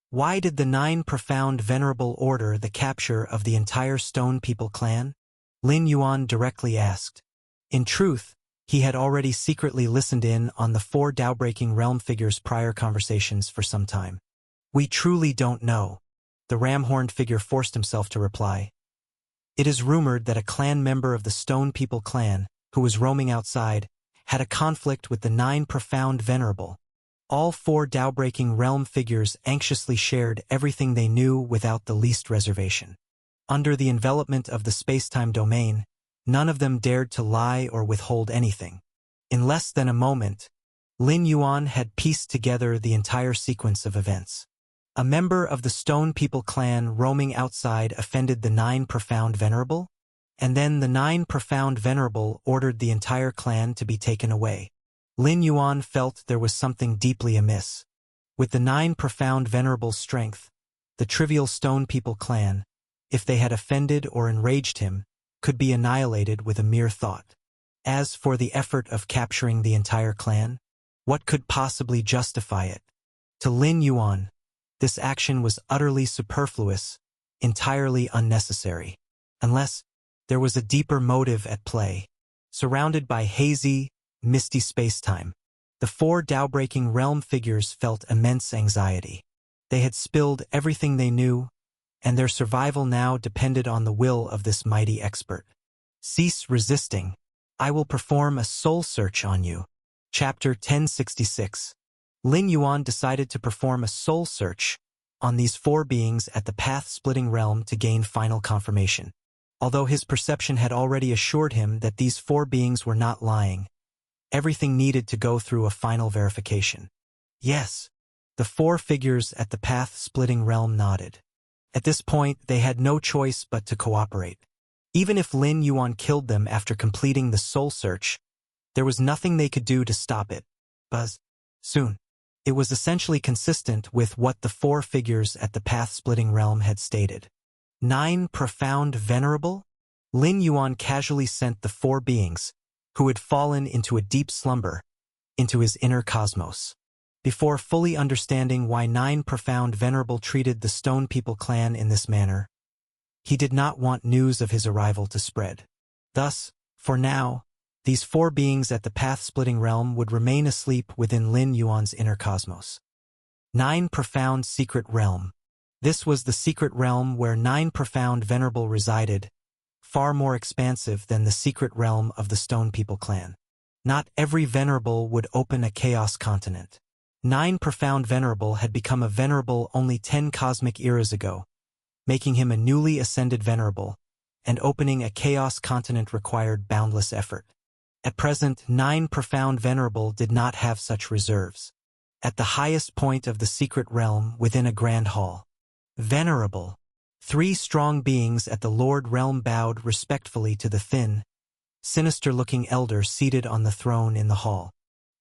Why did the Nine Profound Venerable order the capture of the entire Stone People clan? Lin Yuan directly asked. In truth, He had already secretly listened in on the 4 Tao-breaking realm figures' prior conversations for some time. We truly don't know, the ram-horned figure forced himself to reply. It is rumored that a clan member of the Stone People clan, who was roaming outside, had a conflict with the 9 Profound Venerable. All 4 Tao-breaking realm figures anxiously shared everything they knew without the least reservation. Under the envelopment of the space-time domain, none of them dared to lie or withhold anything. In less than a moment, Lin Yuan had pieced together the entire sequence of events. A member of the Stone People clan roaming outside offended the 9 Profound Venerable, and then the 9 Profound Venerable ordered the entire clan to be taken away. Lin Yuan felt there was something deeply amiss. With the 9 Profound Venerable's strength, the trivial Stone People clan, if they had offended or enraged him, could be annihilated with a mere thought. As for the effort of capturing the entire clan, what could possibly justify it? To Lin Yuan, this action was utterly superfluous, entirely unnecessary. Unless there was a deeper motive at play. Surrounded by hazy, misty space-time, the 4 Tao-breaking realm figures felt immense anxiety. They had spilled everything they knew, and their survival now depended on the will of this mighty expert. Cease resisting. I will perform a soul search on you. Chapter 1066. Lin Yuan decided to perform a soul search on these 4 beings at the path-splitting realm to gain final confirmation. Although his perception had already assured him that these 4 beings were not lying, everything needed to go through a final verification. Yes, the 4 figures at the path-splitting realm nodded. At this point, they had no choice but to cooperate. Even if Lin Yuan killed them after completing the soul search, there was nothing they could do to stop it. Soon. It was essentially consistent with what the 4 figures at the path-splitting realm had stated. 9 Profound Venerable? Lin Yuan casually sent the 4 beings, who had fallen into a deep slumber, into his inner cosmos. Before fully understanding why 9 Profound Venerable treated the Stone People clan in this manner, he did not want news of his arrival to spread. Thus, for now, these 4 beings at the path-splitting realm would remain asleep within Lin Yuan's inner cosmos. 9 Profound Secret Realm. This was the secret realm where 9 Profound Venerable resided, far more expansive than the secret realm of the Stone People clan. Not every Venerable would open a Chaos continent. 9 Profound Venerable had become a Venerable only 10 cosmic eras ago, making him a newly ascended Venerable, and opening a Chaos continent required boundless effort. At present, 9 Profound Venerable did not have such reserves. At the highest point of the secret realm within a grand hall, Venerable, 3 strong beings at the Lord Realm bowed respectfully to the thin, sinister-looking elder seated on the throne in the hall.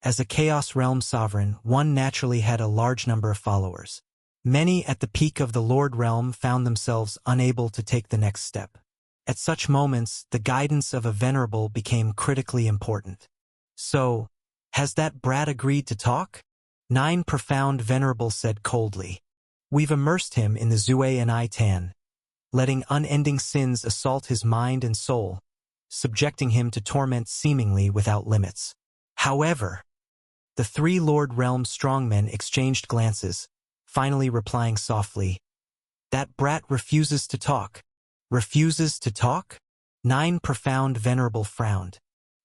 As a Chaos Realm sovereign, one naturally had a large number of followers. Many at the peak of the Lord Realm found themselves unable to take the next step. At such moments, the guidance of a Venerable became critically important. So, has that brat agreed to talk? 9 Profound Venerable said coldly. We've immersed him in the Zue and I Tan, letting unending sins assault his mind and soul, subjecting him to torment seemingly without limits. However, the 3 Lord Realm strongmen exchanged glances, finally replying softly, That brat refuses to talk. Refuses to talk? 9 Profound Venerable frowned.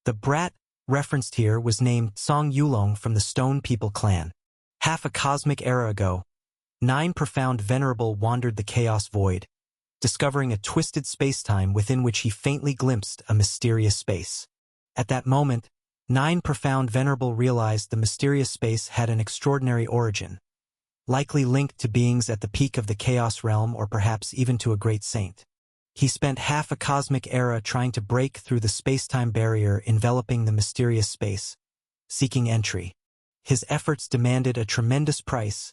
The brat referenced here was named Song Yulong from the Stone People clan. Half a cosmic era ago, 9 Profound Venerable wandered the chaos void, discovering a twisted spacetime within which he faintly glimpsed a mysterious space. At that moment, 9 Profound Venerable realized the mysterious space had an extraordinary origin, likely linked to beings at the peak of the Chaos Realm or perhaps even to a great saint. He spent half a cosmic era trying to break through the space-time barrier enveloping the mysterious space, seeking entry. His efforts demanded a tremendous price,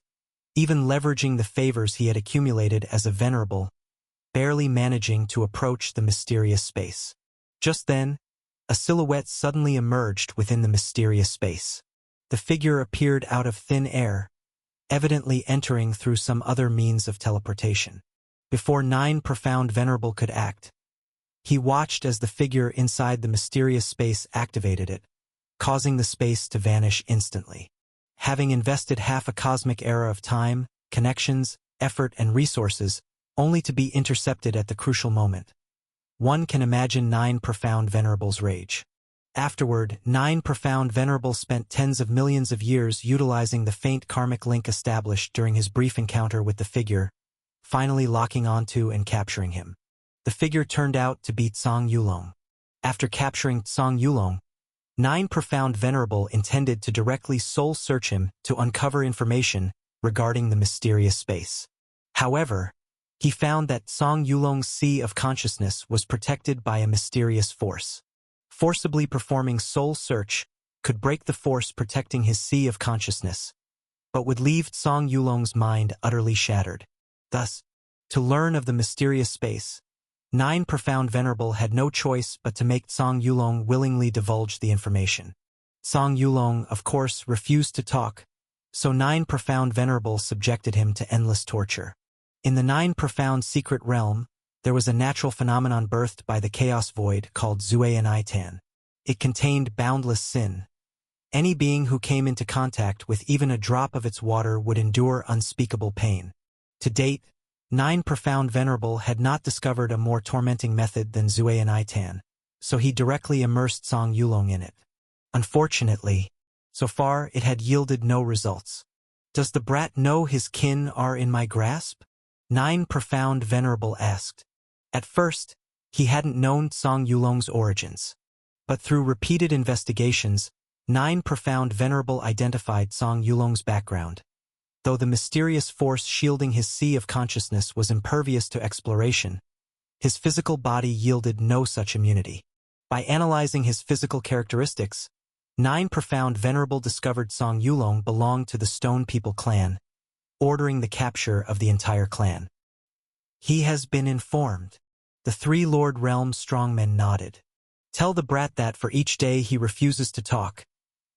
even leveraging the favors he had accumulated as a Venerable, barely managing to approach the mysterious space. Just then, a silhouette suddenly emerged within the mysterious space. The figure appeared out of thin air, evidently entering through some other means of teleportation. Before 9 Profound Venerable could act, he watched as the figure inside the mysterious space activated it, causing the space to vanish instantly. Having invested half a cosmic era of time, connections, effort, and resources, only to be intercepted at the crucial moment. One can imagine 9 profound venerables' rage. Afterward, 9 profound venerables spent tens of millions of years utilizing the faint karmic link established during his brief encounter with the figure, finally locking onto and capturing him. The figure turned out to be Tsang Yulong. After capturing Tsang Yulong, 9 profound venerable intended to directly soul search him to uncover information regarding the mysterious space. However, he found that Tsang Yulong's sea of consciousness was protected by a mysterious force. Forcibly performing soul search could break the force protecting his sea of consciousness, but would leave Tsang Yulong's mind utterly shattered. Thus, to learn of the mysterious space, 9 profound venerable had no choice but to make Tsang Yulong willingly divulge the information. Tsang Yulong, of course, refused to talk, so 9 profound venerable subjected him to endless torture. In the 9 profound secret realm, there was a natural phenomenon birthed by the chaos void called Zui-An-I-Tan. It contained boundless sin. Any being who came into contact with even a drop of its water would endure unspeakable pain. To date, 9 profound venerable had not discovered a more tormenting method than Zui-An-I-Tan, so he directly immersed Tsang Yulong in it. Unfortunately, so far it had yielded no results. Does the brat know his kin are in my grasp? 9 profound venerable asked. At first, he hadn't known Tsang Yulong's origins. But through repeated investigations, 9 profound venerable identified Tsang Yulong's background. Though the mysterious force shielding his sea of consciousness was impervious to exploration, his physical body yielded no such immunity. By analyzing his physical characteristics, 9 profound venerable discovered Tsang Yulong belonged to the Stone People clan, ordering the capture of the entire clan. He has been informed. The 3 Lord Realm strongmen nodded. Tell the brat that for each day he refuses to talk,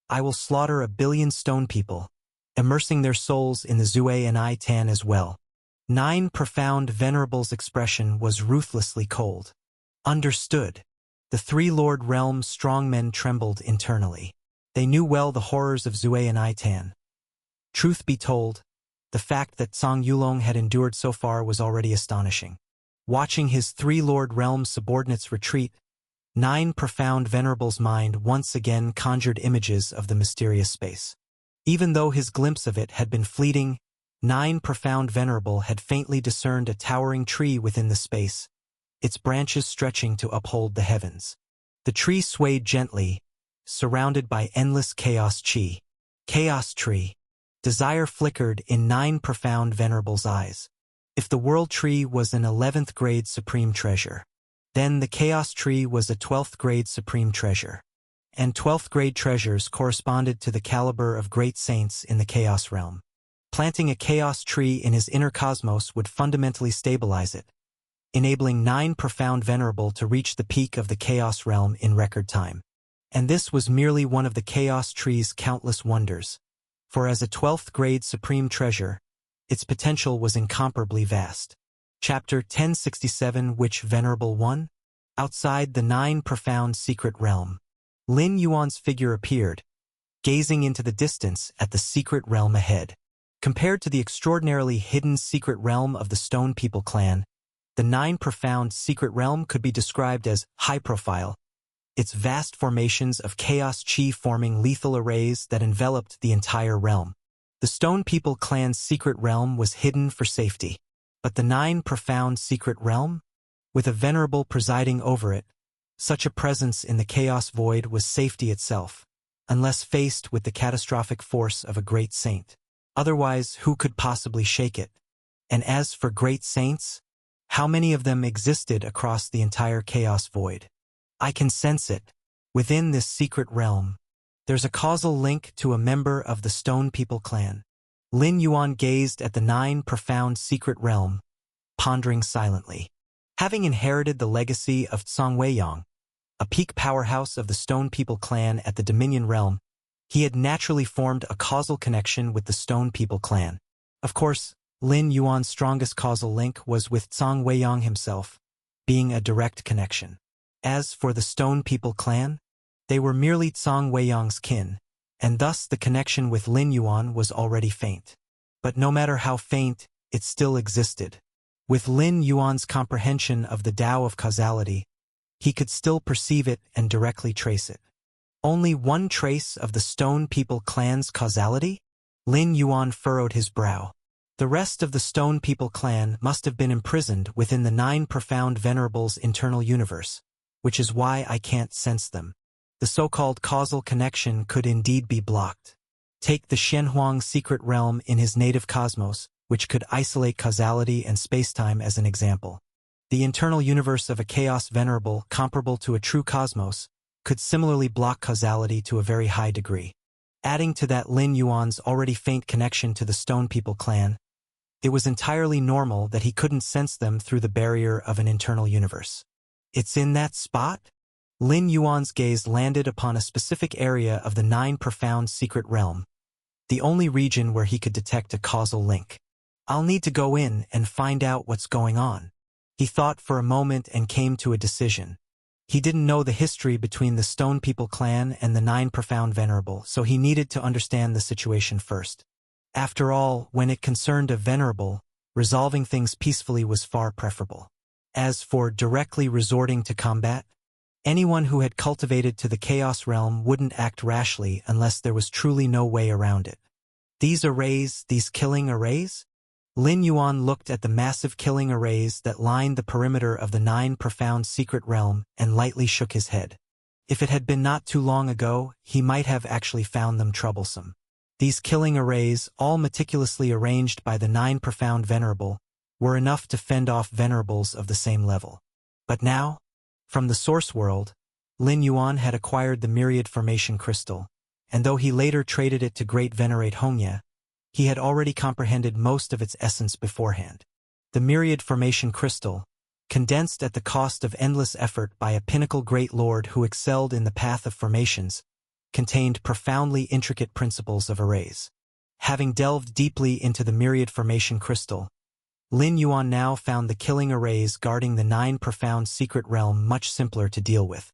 I will slaughter 1 billion stone people, immersing their souls in the Zui-An-I-Tan as well. 9 profound venerables' expression was ruthlessly cold. Understood. The 3 Lord Realm strongmen trembled internally. They knew well the horrors of Zui-An-I-Tan. Truth be told, the fact that Tsang Yulong had endured so far was already astonishing. Watching his 3 Lord Realm subordinates retreat, 9 profound venerables' mind once again conjured images of the mysterious space. Even though his glimpse of it had been fleeting, 9 profound venerable had faintly discerned a towering tree within the space, its branches stretching to uphold the heavens. The tree swayed gently, surrounded by endless chaos chi. Chaos tree. Desire flickered in 9 profound venerables' eyes. If the world tree was an 11th grade supreme treasure, then the chaos tree was a 12th grade supreme treasure. And 12th grade treasures corresponded to the caliber of great saints in the chaos realm. Planting a chaos tree in his inner cosmos would fundamentally stabilize it, enabling 9 profound venerable to reach the peak of the chaos realm in record time. And this was merely one of the chaos tree's countless wonders, for as a 12th grade supreme treasure, its potential was incomparably vast. Chapter 1067. Which venerable one? Outside the 9 profound secret realm, Lin Yuan's figure appeared, gazing into the distance at the secret realm ahead. Compared to the extraordinarily hidden secret realm of the Stone People clan, the 9 profound secret realm could be described as high-profile, its vast formations of chaos chi forming lethal arrays that enveloped the entire realm. The Stone People clan's secret realm was hidden for safety, but the 9 profound secret realm, with a venerable presiding over it, such a presence in the chaos void was safety itself, unless faced with the catastrophic force of a great saint. Otherwise, who could possibly shake it? And as for great saints, how many of them existed across the entire chaos void? I can sense it. Within this secret realm, there's a causal link to a member of the Stone People clan. Lin Yuan gazed at the 9 profound secret realm, pondering silently. Having inherited the legacy of Tsang Weiyang, a peak powerhouse of the Stone People clan at the Dominion realm, he had naturally formed a causal connection with the Stone People clan. Of course, Lin Yuan's strongest causal link was with Tsang Weiyang himself, being a direct connection. As for the Stone People clan, They were merely Zhang Weiyang's kin, and thus the connection with Lin Yuan was already faint. But no matter how faint, it still existed. With Lin Yuan's comprehension of the Tao of causality, he could still perceive it and directly trace it. Only one trace of the Stone People clan's causality? Lin Yuan furrowed his brow. The rest of the Stone People clan must have been imprisoned within the 9 profound venerables' internal universe, which is why I can't sense them. The so-called causal connection could indeed be blocked. Take the Shenhuang secret realm in his native cosmos, which could isolate causality and spacetime as an example. The internal universe of a chaos venerable comparable to a true cosmos could similarly block causality to a very high degree. Adding to that Lin Yuan's already faint connection to the Stone People clan, it was entirely normal that he couldn't sense them through the barrier of an internal universe. It's in that spot? Lin Yuan's gaze landed upon a specific area of the 9 profound secret realm, the only region where he could detect a causal link. I'll need to go in and find out what's going on. He thought for a moment and came to a decision. He didn't know the history between the Stone People clan and the 9 profound venerable, so he needed to understand the situation first. After all, when it concerned a venerable, resolving things peacefully was far preferable. As for directly resorting to combat, anyone who had cultivated to the Chaos realm wouldn't act rashly unless there was truly no way around it. These arrays, these killing arrays? Lin Yuan looked at the massive killing arrays that lined the perimeter of the 9 profound secret realm and lightly shook his head. If it had been not too long ago, he might have actually found them troublesome. These killing arrays, all meticulously arranged by the 9 profound venerable, were enough to fend off venerables of the same level. But now, from the source world, Lin Yuan had acquired the Myriad Formation Crystal, and though he later traded it to Great Venerate Hongya, he had already comprehended most of its essence beforehand. The Myriad Formation Crystal, condensed at the cost of endless effort by a pinnacle great lord who excelled in the path of formations, contained profoundly intricate principles of arrays. Having delved deeply into the Myriad Formation Crystal, Lin Yuan now found the killing arrays guarding the 9 profound secret realm much simpler to deal with.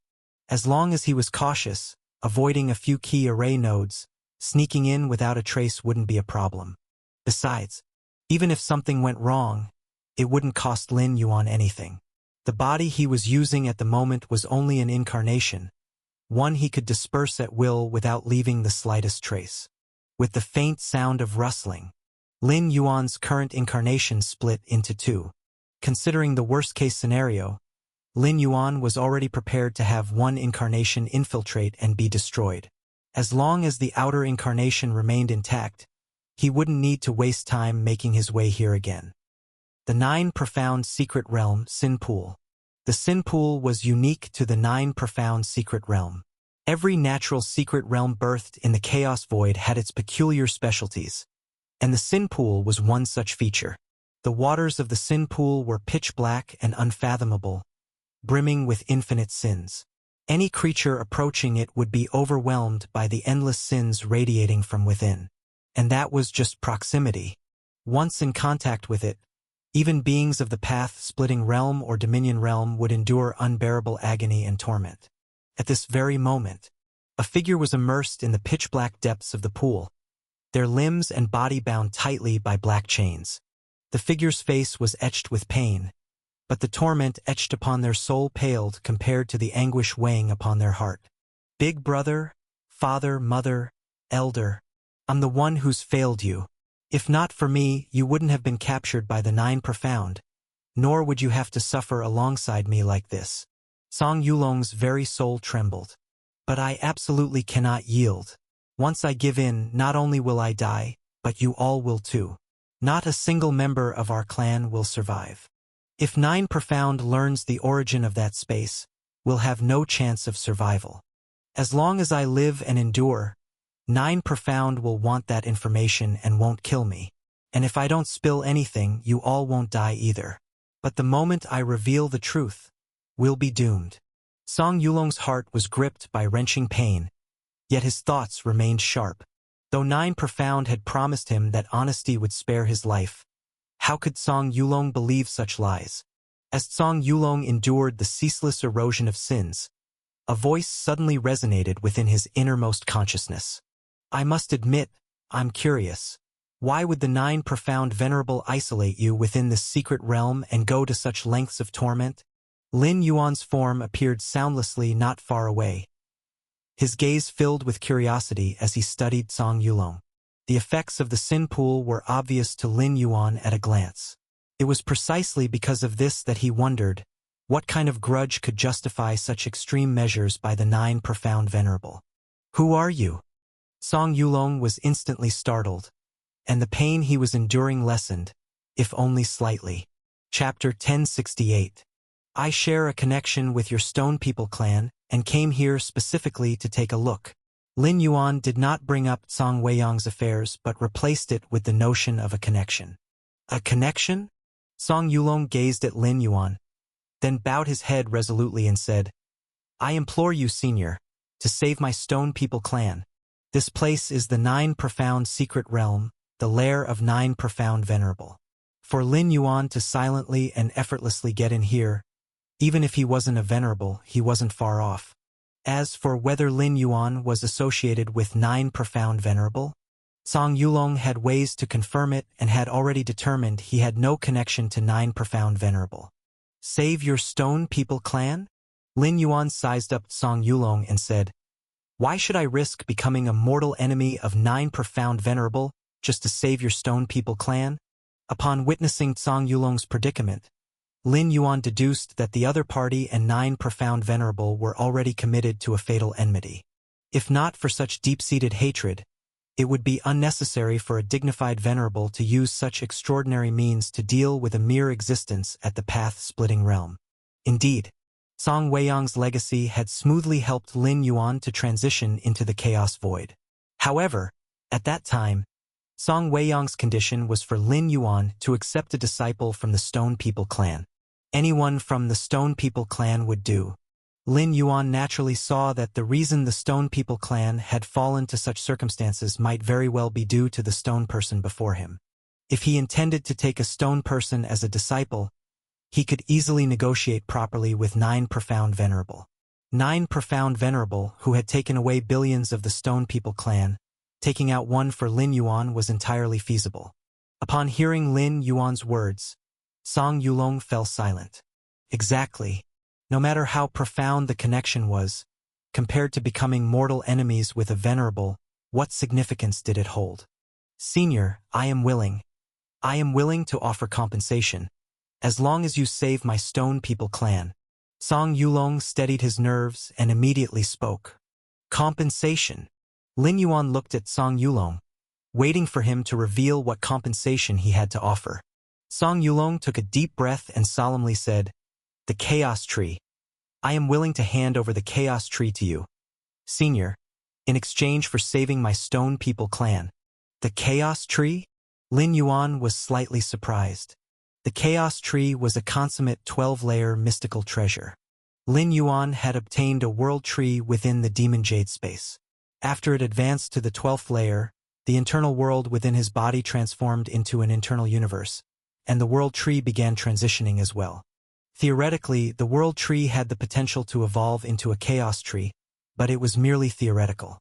As long as he was cautious, avoiding a few key array nodes, sneaking in without a trace wouldn't be a problem. Besides, even if something went wrong, it wouldn't cost Lin Yuan anything. The body he was using at the moment was only an incarnation, one he could disperse at will without leaving the slightest trace. With the faint sound of rustling, Lin Yuan's current incarnation split into 2. Considering the worst-case scenario, Lin Yuan was already prepared to have one incarnation infiltrate and be destroyed. As long as the outer incarnation remained intact, he wouldn't need to waste time making his way here again. The 9 profound secret realm, Sin Pool. The Sin Pool was unique to the 9 profound secret realm. Every natural secret realm birthed in the Chaos Void had its peculiar specialties, and the Sin Pool was one such feature. The waters of the Sin Pool were pitch black and unfathomable, brimming with infinite sins. Any creature approaching it would be overwhelmed by the endless sins radiating from within. And that was just proximity. Once in contact with it, even beings of the path-splitting realm or dominion realm would endure unbearable agony and torment. At this very moment, a figure was immersed in the pitch-black depths of the pool, their limbs and body bound tightly by black chains. The figure's face was etched with pain, but the torment etched upon their soul paled compared to the anguish weighing upon their heart. Big brother, father, mother, elder, I'm the one who's failed you. If not for me, you wouldn't have been captured by the 9 profound, nor would you have to suffer alongside me like this. Song Yulong's very soul trembled. But I absolutely cannot yield. Once I give in, not only will I die, but you all will too. Not a single member of our clan will survive. If 9 profound learns the origin of that space, we'll have no chance of survival. As long as I live and endure, 9 profound will want that information and won't kill me. And if I don't spill anything, you all won't die either. But the moment I reveal the truth, we'll be doomed. Song Yulong's heart was gripped by wrenching pain, yet his thoughts remained sharp. Though 9 profound had promised him that honesty would spare his life, how could Song Yulong believe such lies? As Song Yulong endured the ceaseless erosion of sins, A voice suddenly resonated within his innermost consciousness. I must admit, I'm curious. Why would the 9 profound venerable isolate you within this secret realm and go to such lengths of torment? Lin Yuan's form appeared soundlessly not far away. His gaze filled with curiosity as he studied Song Yulong. The effects of the sin pool were obvious to Lin Yuan at a glance. It was precisely because of this that he wondered, what kind of grudge could justify such extreme measures by the 9 profound venerable? Who are you? Song Yulong was instantly startled, and the pain he was enduring lessened, if only slightly. Chapter 1068. I share a connection with your Stone People clan, and came here specifically to take a look. Lin Yuan did not bring up Song Weiyang's affairs but replaced it with the notion of a connection. A connection? Song Yulong gazed at Lin Yuan, then bowed his head resolutely and said, I implore you, Senior, to save my Stone People clan. This place is the 9 profound secret realm, the lair of 9 profound venerable. For Lin Yuan to silently and effortlessly get in here, even if he wasn't a venerable, he wasn't far off. As for whether Lin Yuan was associated with 9 profound venerable, Song Yulong had ways to confirm it and had already determined he had no connection to 9 profound venerable. Save your Stone People clan? Lin Yuan sized up Song Yulong and said, why should I risk becoming a mortal enemy of 9 profound venerable just to save your Stone People clan? Upon witnessing Song Yulong's predicament, Lin Yuan deduced that the other party and 9 profound venerable were already committed to a fatal enmity. If not for such deep-seated hatred, it would be unnecessary for a dignified venerable to use such extraordinary means to deal with a mere existence at the path-splitting realm. Indeed, Song Weiyang's legacy had smoothly helped Lin Yuan to transition into the Chaos Void. However, at that time, Song Weiyang's condition was for Lin Yuan to accept a disciple from the Stone People clan. Anyone from the Stone People clan would do. Lin Yuan naturally saw that the reason the Stone People clan had fallen to such circumstances might very well be due to the stone person before him. If he intended to take a stone person as a disciple, he could easily negotiate properly with 9 profound venerable. 9 profound venerable who had taken away billions of the Stone People clan, taking out one for Lin Yuan was entirely feasible. Upon hearing Lin Yuan's words, Song Yulong fell silent. Exactly. No matter how profound the connection was, compared to becoming mortal enemies with a venerable, what significance did it hold? Senior, I am willing. I am willing to offer compensation, as long as you save my Stone People clan. Song Yulong steadied his nerves and immediately spoke. Compensation. Lin Yuan looked at Song Yulong, waiting for him to reveal what compensation he had to offer. Song Yulong took a deep breath and solemnly said, the Chaos Tree. I am willing to hand over the Chaos Tree to you, Senior, in exchange for saving my Stone People clan. The Chaos Tree? Lin Yuan was slightly surprised. The Chaos Tree was a consummate 12-layer mystical treasure. Lin Yuan had obtained a world tree within the Demon Jade space. After it advanced to the 12th layer, the internal world within his body transformed into an internal universe, and the world tree began transitioning as well. Theoretically, the world tree had the potential to evolve into a chaos tree, but it was merely theoretical.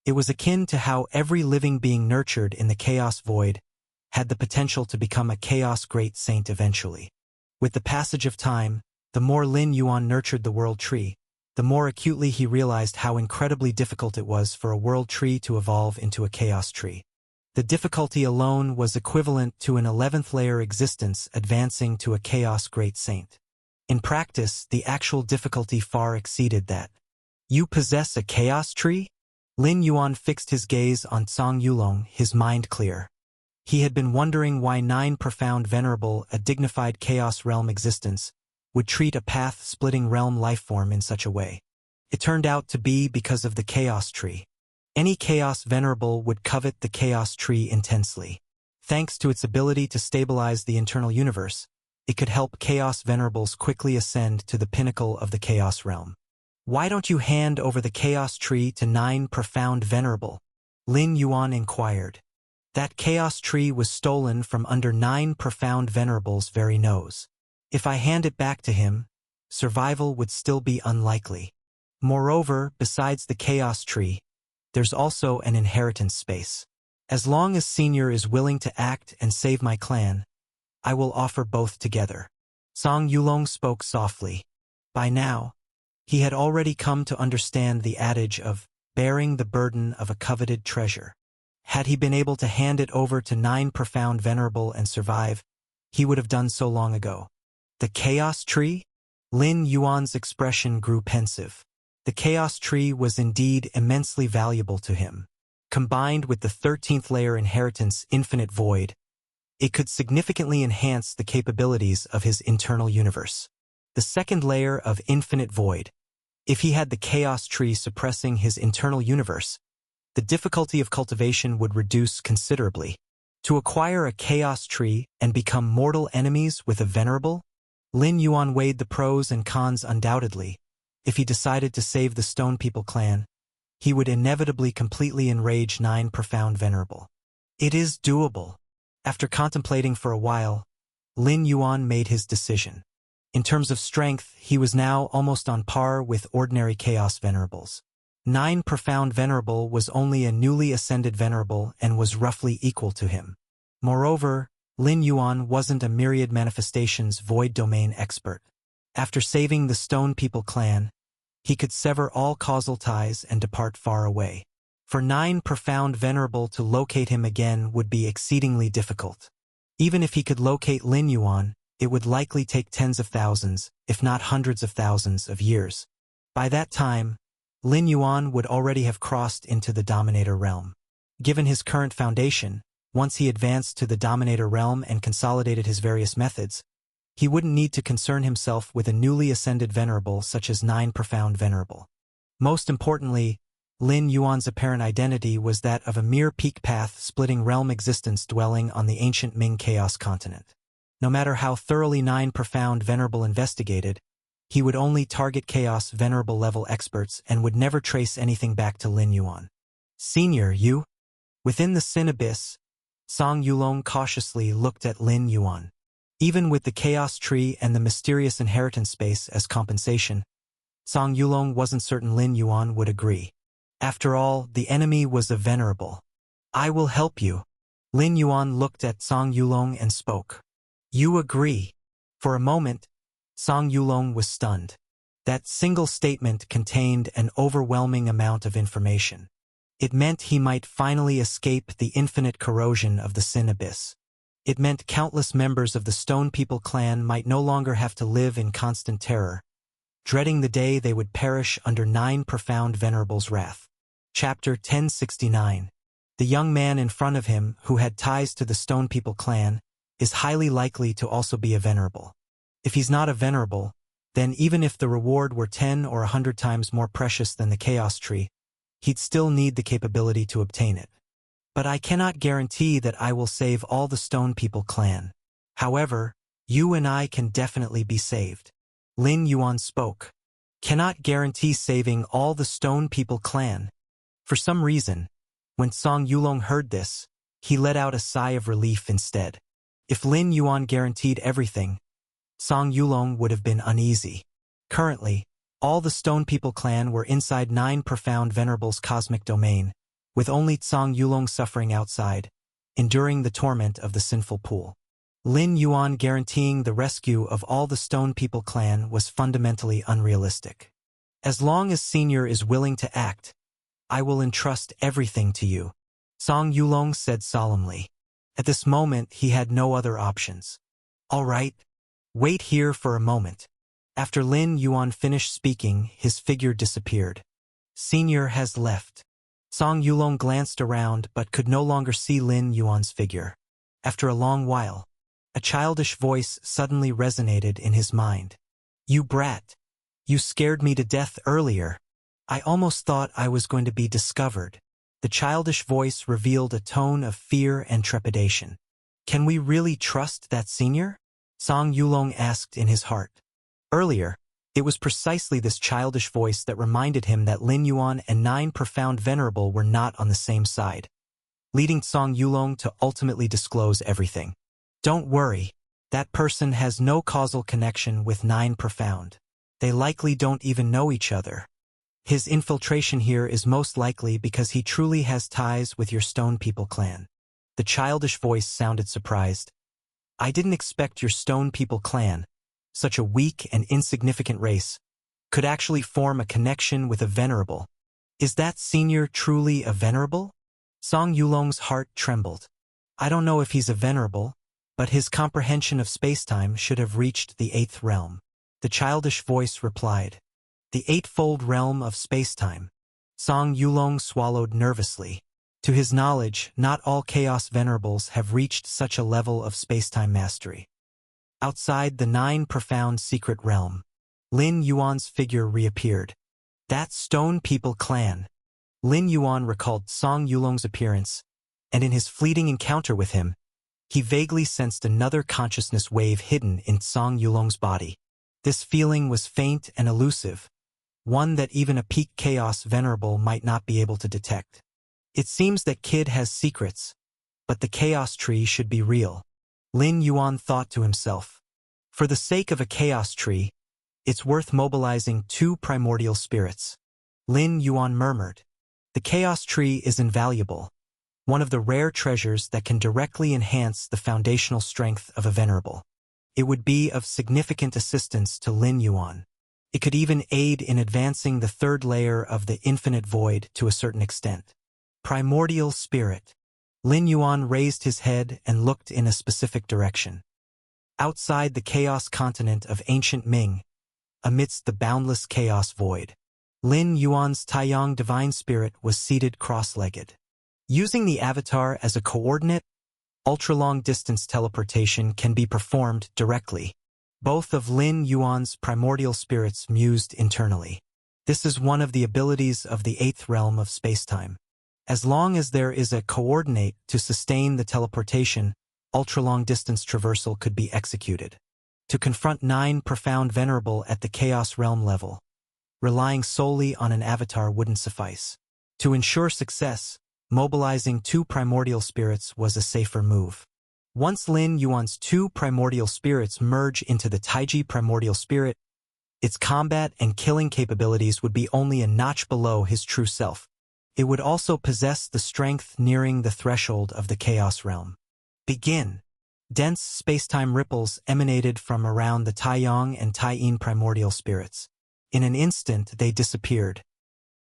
It was akin to how every living being nurtured in the chaos void had the potential to become a chaos great saint eventually. With the passage of time, the more Lin Yuan nurtured the world tree, the more acutely he realized how incredibly difficult it was for a world tree to evolve into a chaos tree. The difficulty alone was equivalent to an 11th layer existence advancing to a chaos great saint. In practice, the actual difficulty far exceeded that. You possess a chaos tree? Lin Yuan fixed his gaze on Song Yulong, his mind clear. He had been wondering why 9 profound venerable, a dignified chaos realm existence, would treat a path-splitting realm lifeform in such a way. It turned out to be because of the chaos tree. Any chaos venerable would covet the chaos tree intensely. Thanks to its ability to stabilize the internal universe, it could help chaos venerables quickly ascend to the pinnacle of the chaos realm. Why don't you hand over the chaos tree to 9 profound venerable? Lin Yuan inquired. That chaos tree was stolen from under 9 profound venerable's very nose. If I hand it back to him, survival would still be unlikely. Moreover, besides the chaos tree, there's also an inheritance space. As long as Senior is willing to act and save my clan, I will offer both together. Song Yulong spoke softly. By now, he had already come to understand the adage of bearing the burden of a coveted treasure. Had he been able to hand it over to 9 profound venerable and survive, he would have done so long ago. The chaos tree? Lin Yuan's expression grew pensive. The chaos tree was indeed immensely valuable to him. Combined with the 13th layer inheritance infinite void, it could significantly enhance the capabilities of his internal universe. The second layer of infinite void. If he had the chaos tree suppressing his internal universe, the difficulty of cultivation would reduce considerably. To acquire a chaos tree and become mortal enemies with a venerable? Lin Yuan weighed the pros and cons undoubtedly. If he decided to save the Stone People clan, he would inevitably completely enrage 9 profound venerable. It is doable. After contemplating for a while, Lin Yuan made his decision. In terms of strength, he was now almost on par with ordinary Chaos Venerables. 9 Profound Venerable was only a newly ascended Venerable and was roughly equal to him. Moreover, Lin Yuan wasn't a myriad manifestations void domain expert. After saving the Stone People clan, he could sever all causal ties and depart far away. For 9 Profound Venerable to locate him again would be exceedingly difficult. Even if he could locate Lin Yuan, it would likely take tens of thousands, if not hundreds of thousands of years. By that time, Lin Yuan would already have crossed into the Dominator realm. Given his current foundation, once he advanced to the Dominator realm and consolidated his various methods, he wouldn't need to concern himself with a newly ascended venerable such as 9 Profound Venerable. Most importantly, Lin Yuan's apparent identity was that of a mere peak path splitting realm existence dwelling on the ancient Ming Chaos continent. No matter how thoroughly 9 Profound Venerable investigated, he would only target Chaos Venerable level experts and would never trace anything back to Lin Yuan. Senior, you? Within the Sin Abyss, Song Yulong cautiously looked at Lin Yuan. Even with the Chaos Tree and the mysterious inheritance space as compensation, Song Yulong wasn't certain Lin Yuan would agree. After all, the enemy was a venerable. I will help you. Lin Yuan looked at Song Yulong and spoke. You agree. For a moment, Song Yulong was stunned. That single statement contained an overwhelming amount of information. It meant he might finally escape the infinite corrosion of the Sin Abyss. It meant countless members of the Stone People clan might no longer have to live in constant terror, dreading the day they would perish under 9 Profound Venerables' wrath. Chapter 1069. The young man in front of him, who had ties to the Stone People clan, is highly likely to also be a venerable. If he's not a venerable, then even if the reward were 10 or 100 times more precious than the Chaos Tree, he'd still need the capability to obtain it. But I cannot guarantee that I will save all the Stone People clan. However, you and I can definitely be saved. Lin Yuan spoke. Cannot guarantee saving all the Stone People clan. For some reason, when Song Yulong heard this, he let out a sigh of relief instead. If Lin Yuan guaranteed everything, Song Yulong would have been uneasy. Currently, all the Stone People clan were inside 9 Profound Venerables' cosmic domain, with only Song Yulong suffering outside, enduring the torment of the sinful pool. Lin Yuan guaranteeing the rescue of all the Stone People clan was fundamentally unrealistic. As long as Senior is willing to act, I will entrust everything to you, Song Yulong said solemnly. At this moment, he had no other options. All right, wait here for a moment. After Lin Yuan finished speaking, his figure disappeared. Senior has left. Song Yulong glanced around but could no longer see Lin Yuan's figure. After a long while, a childish voice suddenly resonated in his mind. You brat. You scared me to death earlier. I almost thought I was going to be discovered. The childish voice revealed a tone of fear and trepidation. Can we really trust that Senior? Song Yulong asked in his heart. Earlier, it was precisely this childish voice that reminded him that Lin Yuan and 9 Profound Venerable were not on the same side, leading Song Yulong to ultimately disclose everything. Don't worry, that person has no causal connection with 9 Profound. They likely don't even know each other. His infiltration here is most likely because he truly has ties with your Stone People clan. The childish voice sounded surprised. I didn't expect your Stone People clan, such a weak and insignificant race, could actually form a connection with a venerable. Is that senior truly a venerable? Song Yulong's heart trembled. I don't know if he's a venerable, but his comprehension of spacetime should have reached the 8th realm. The childish voice replied. The 8-fold realm of spacetime. Song Yulong swallowed nervously. To his knowledge, not all Chaos Venerables have reached such a level of spacetime mastery. Outside the 9 profound secret realm, Lin Yuan's figure reappeared. That Stone People clan. Lin Yuan recalled Song Yulong's appearance, and in his fleeting encounter with him, he vaguely sensed another consciousness wave hidden in Song Yulong's body. This feeling was faint and elusive, one that even a peak Chaos Venerable might not be able to detect. It seems that Kid has secrets, but the Chaos Tree should be real. Lin Yuan thought to himself. For the sake of a Chaos Tree, it's worth mobilizing 2 primordial spirits. Lin Yuan murmured. The Chaos Tree is invaluable, one of the rare treasures that can directly enhance the foundational strength of a venerable. It would be of significant assistance to Lin Yuan. It could even aid in advancing the 3rd layer of the infinite void to a certain extent. Primordial spirit. Lin Yuan raised his head and looked in a specific direction. Outside the chaos continent of ancient Ming, amidst the boundless chaos void, Lin Yuan's Taiyang divine spirit was seated cross-legged. Using the avatar as a coordinate, ultra-long distance teleportation can be performed directly. Both of Lin Yuan's primordial spirits mused internally. This is one of the abilities of the 8th realm of spacetime. As long as there is a coordinate to sustain the teleportation, ultra-long distance traversal could be executed. To confront 9 profound venerable at the chaos realm level, relying solely on an avatar wouldn't suffice. To ensure success, mobilizing 2 primordial spirits was a safer move. Once Lin Yuan's 2 primordial spirits merge into the Taiji primordial spirit, its combat and killing capabilities would be only a notch below his true self. It would also possess the strength nearing the threshold of the chaos realm. Begin. Dense spacetime ripples emanated from around the Taiyang and Taiyin primordial spirits. In an instant they disappeared.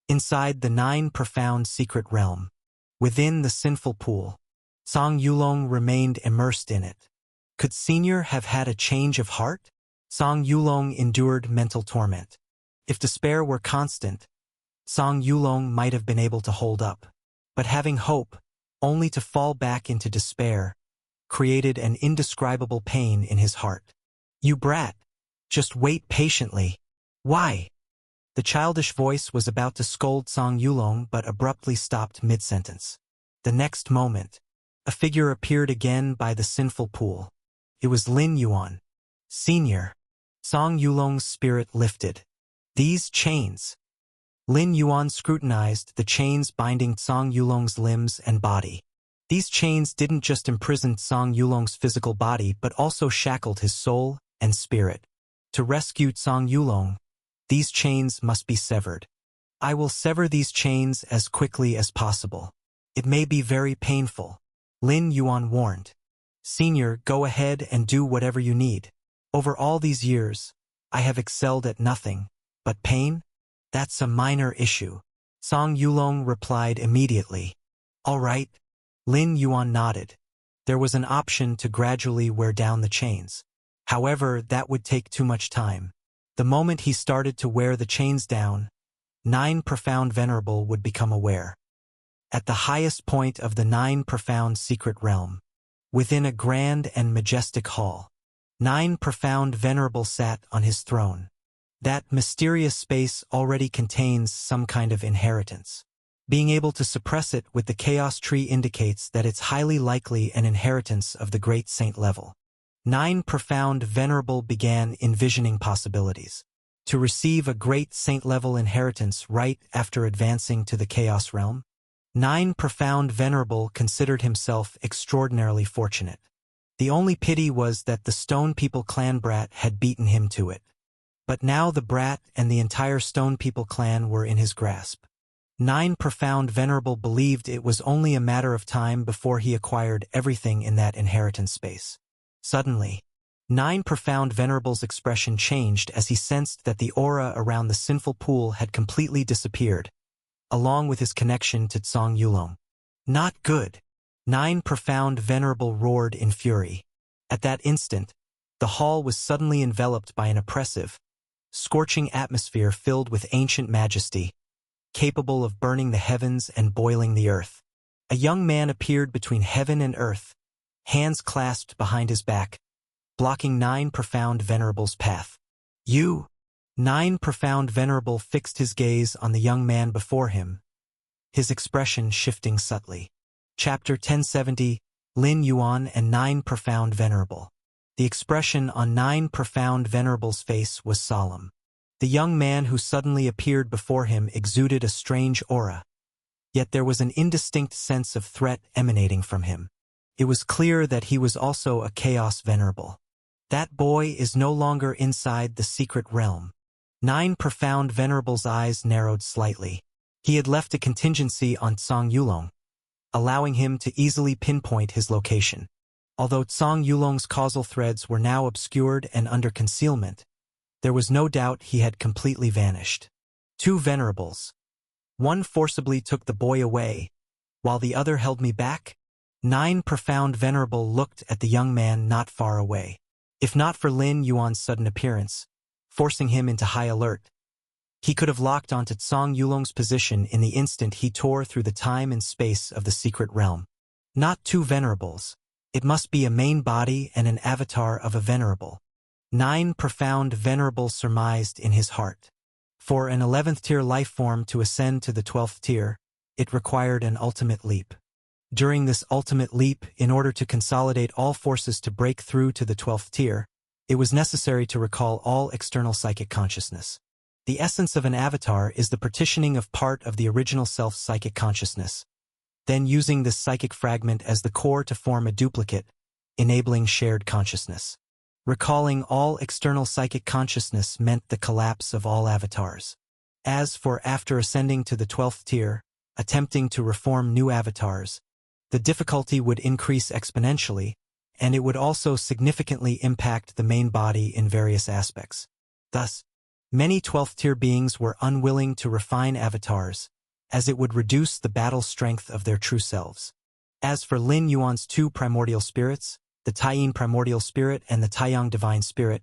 Inside the 9 profound secret realm, within the sinful pool, Song Yulong remained immersed in it. Could Senior have had a change of heart? Song Yulong endured mental torment. If despair were constant, Song Yulong might have been able to hold up. But having hope, only to fall back into despair, created an indescribable pain in his heart. You brat! Just wait patiently. Why? The childish voice was about to scold Song Yulong but abruptly stopped mid-sentence. The next moment, a figure appeared again by the sinful pool. It was Lin Yuan. Senior. Song Yulong's spirit lifted. These chains. Lin Yuan scrutinized the chains binding Song Yulong's limbs and body. These chains didn't just imprison Song Yulong's physical body but also shackled his soul and spirit. To rescue Song Yulong, these chains must be severed. I will sever these chains as quickly as possible. It may be very painful, Lin Yuan warned. Senior, go ahead and do whatever you need. Over all these years, I have excelled at nothing. But pain? That's a minor issue. Song Yulong replied immediately. All right. Lin Yuan nodded. There was an option to gradually wear down the chains. However, that would take too much time. The moment he started to wear the chains down, 9 profound venerable would become aware. At the highest point of the 9 profound secret realm, within a grand and majestic hall, 9 profound venerable sat on his throne. That mysterious space already contains some kind of inheritance. Being able to suppress it with the chaos tree indicates that it's highly likely an inheritance of the great saint level. 9 profound venerable began envisioning possibilities. To receive a great saint-level inheritance right after advancing to the chaos realm, 9 profound venerable considered himself extraordinarily fortunate. The only pity was that the Stone People clan brat had beaten him to it. But now the brat and the entire Stone People clan were in his grasp. 9 Profound Venerable believed it was only a matter of time before he acquired everything in that inheritance space. Suddenly, 9 Profound Venerable's expression changed as he sensed that the aura around the sinful pool had completely disappeared, along with his connection to Tsong Yulong. Not good! 9 Profound Venerable roared in fury. At that instant, the hall was suddenly enveloped by an oppressive, scorching atmosphere filled with ancient majesty, capable of burning the heavens and boiling the earth. A young man appeared between heaven and earth, hands clasped behind his back, blocking 9 Profound Venerable's path. You! 9 Profound Venerable fixed his gaze on the young man before him, his expression shifting subtly. Chapter 1070, Lin Yuan and 9 Profound Venerable. The expression on 9 Profound Venerable's face was solemn. The young man who suddenly appeared before him exuded a strange aura, yet there was an indistinct sense of threat emanating from him. It was clear that he was also a Chaos Venerable. That boy is no longer inside the secret realm. 9 Profound Venerable's eyes narrowed slightly. He had left a contingency on Tsong Yulong, allowing him to easily pinpoint his location. Although Tsong Yulong's causal threads were now obscured and under concealment, there was no doubt he had completely vanished. 2 Venerables. One forcibly took the boy away, while the other held me back. 9 Profound Venerable looked at the young man not far away. If not for Lin Yuan's sudden appearance, forcing him into high alert, he could have locked onto Tsong Yulong's position in the instant he tore through the time and space of the secret realm. Not 2 Venerables. It must be a main body and an avatar of a Venerable. 9 Profound Venerable surmised in his heart. For an 11th tier life form to ascend to the 12th tier, it required an ultimate leap. During this ultimate leap, in order to consolidate all forces to break through to the 12th tier, it was necessary to recall all external psychic consciousness. The essence of an avatar is the partitioning of part of the original self's psychic consciousness, then using this psychic fragment as the core to form a duplicate, enabling shared consciousness. Recalling all external psychic consciousness meant the collapse of all avatars. As for after ascending to the 12th tier, attempting to reform new avatars, the difficulty would increase exponentially, and it would also significantly impact the main body in various aspects. Thus, many 12th tier beings were unwilling to refine avatars, as it would reduce the battle strength of their true selves. As for Lin Yuan's 2 primordial spirits, the Taiyin Primordial Spirit and the Taiyang Divine Spirit,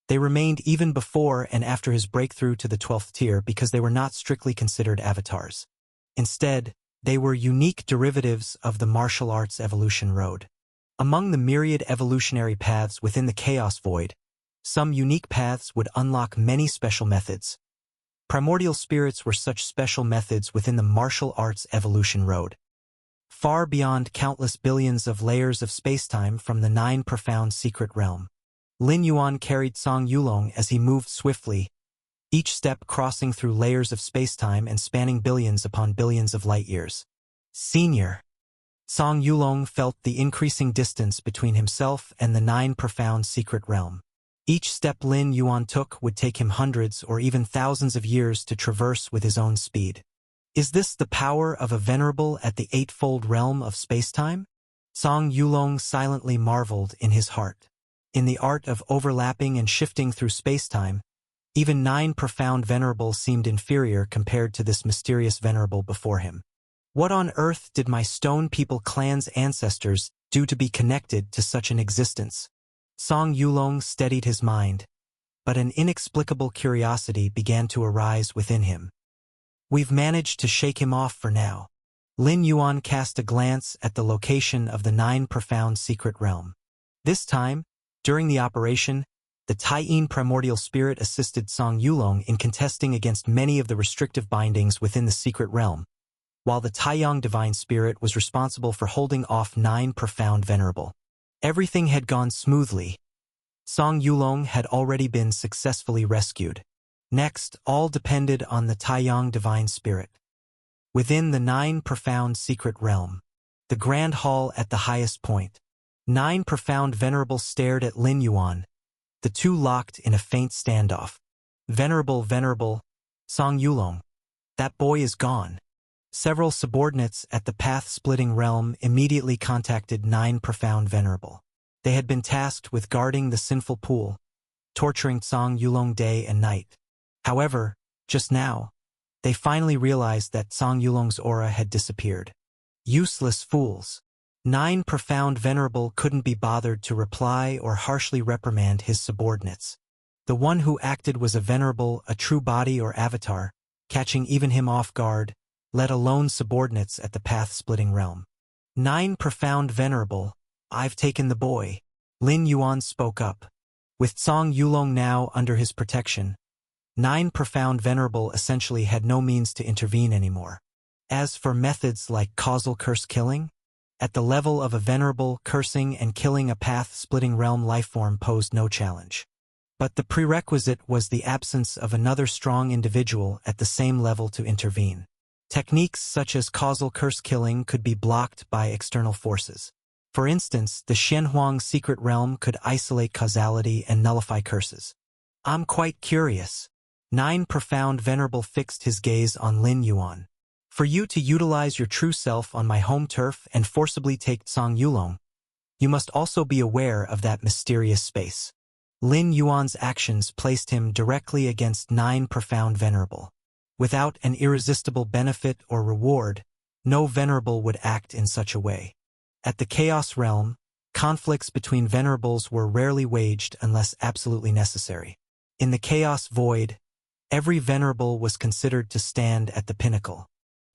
they remained even before and after his breakthrough to the 12th tier because they were not strictly considered avatars. Instead, they were unique derivatives of the martial arts evolution road. Among the myriad evolutionary paths within the Chaos Void, some unique paths would unlock many special methods. Primordial spirits were such special methods within the martial arts evolution road, far beyond countless billions of layers of spacetime from the 9 Profound Secret Realm. Lin Yuan carried Tsong Yulong as he moved swiftly, each step crossing through layers of spacetime and spanning billions upon billions of light-years. Senior. Tsong Yulong felt the increasing distance between himself and the 9 Profound Secret Realm. Each step Lin Yuan took would take him hundreds or even thousands of years to traverse with his own speed. Is this the power of a venerable at the eightfold realm of spacetime? Tsong Yulong silently marveled in his heart. In the art of overlapping and shifting through spacetime, even 9 Profound Venerables seemed inferior compared to this mysterious venerable before him. What on earth did my Stone People clan's ancestors do to be connected to such an existence? Tsong Yulong steadied his mind, but an inexplicable curiosity began to arise within him. We've managed to shake him off for now. Lin Yuan cast a glance at the location of the 9 Profound Secret Realm. This time, during the operation, the Taiyin Primordial Spirit assisted Tsong Yulong in contesting against many of the restrictive bindings within the Secret Realm, while the Taiyang Divine Spirit was responsible for holding off 9 Profound Venerable. Everything had gone smoothly. Tsong Yulong had already been successfully rescued. Next, all depended on the Taiyang Divine Spirit. Within the 9 Profound Secret Realm, the Grand Hall at the highest point, 9 Profound Venerables stared at Lin Yuan, the two locked in a faint standoff. Venerable, Song Yulong. That boy is gone. Several subordinates at the path-splitting realm immediately contacted Nine Profound Venerable. They had been tasked with guarding the sinful pool, torturing Song Yulong day and night. However, just now, they finally realized that Song Yulong's aura had disappeared. Useless fools. Nine Profound Venerable couldn't be bothered to reply or harshly reprimand his subordinates. The one who acted was a venerable, a true body or avatar, catching even him off guard, let alone subordinates at the path-splitting realm. Nine Profound Venerable, I've taken the boy. Lin Yuan spoke up. With Song Yulong now under his protection, Nine Profound Venerable essentially had no means to intervene anymore. As for methods like causal curse killing, at the level of a venerable, cursing and killing a path-splitting realm lifeform posed no challenge. But the prerequisite was the absence of another strong individual at the same level to intervene. Techniques such as causal curse killing could be blocked by external forces. For instance, the Xianhuang secret realm could isolate causality and nullify curses. I'm quite curious. Nine Profound Venerable fixed his gaze on Lin Yuan. For you to utilize your true self on my home turf and forcibly take Song Yulong, you must also be aware of that mysterious space. Lin Yuan's actions placed him directly against Nine Profound Venerable. Without an irresistible benefit or reward, no venerable would act in such a way. At the Chaos Realm, conflicts between venerables were rarely waged unless absolutely necessary. In the Chaos Void, every venerable was considered to stand at the pinnacle.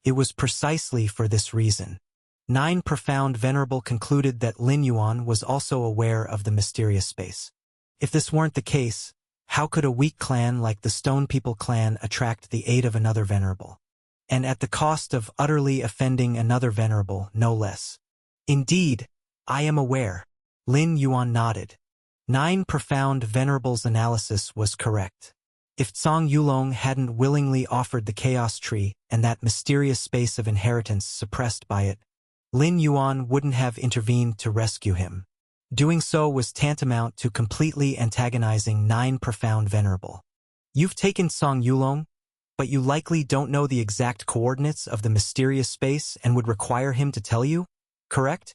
It was precisely for this reason. Nine Profound Venerable concluded that Lin Yuan was also aware of the mysterious space. If this weren't the case, how could a weak clan like the Stone People clan attract the aid of another venerable? And at the cost of utterly offending another venerable, no less. Indeed, I am aware. Lin Yuan nodded. Nine Profound Venerable's analysis was correct. If Song Yulong hadn't willingly offered the Chaos Tree and that mysterious space of inheritance suppressed by it, Lin Yuan wouldn't have intervened to rescue him. Doing so was tantamount to completely antagonizing Nine Profound Venerable. You've taken Song Yulong, but you likely don't know the exact coordinates of the mysterious space and would require him to tell you, correct?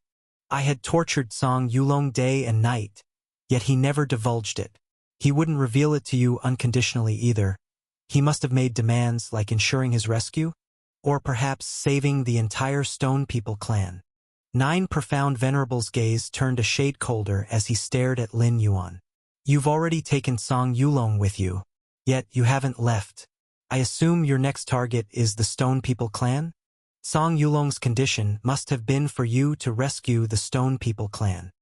I had tortured Song Yulong day and night, yet he never divulged it. He wouldn't reveal it to you unconditionally either. He must have made demands like ensuring his rescue, or perhaps saving the entire Stone People clan. Nine Profound Venerable's gaze turned a shade colder as he stared at Lin Yuan. You've already taken Song Yulong with you, yet you haven't left. I assume your next target is the Stone People clan? Song Yulong's condition must have been for you to rescue the Stone People clan.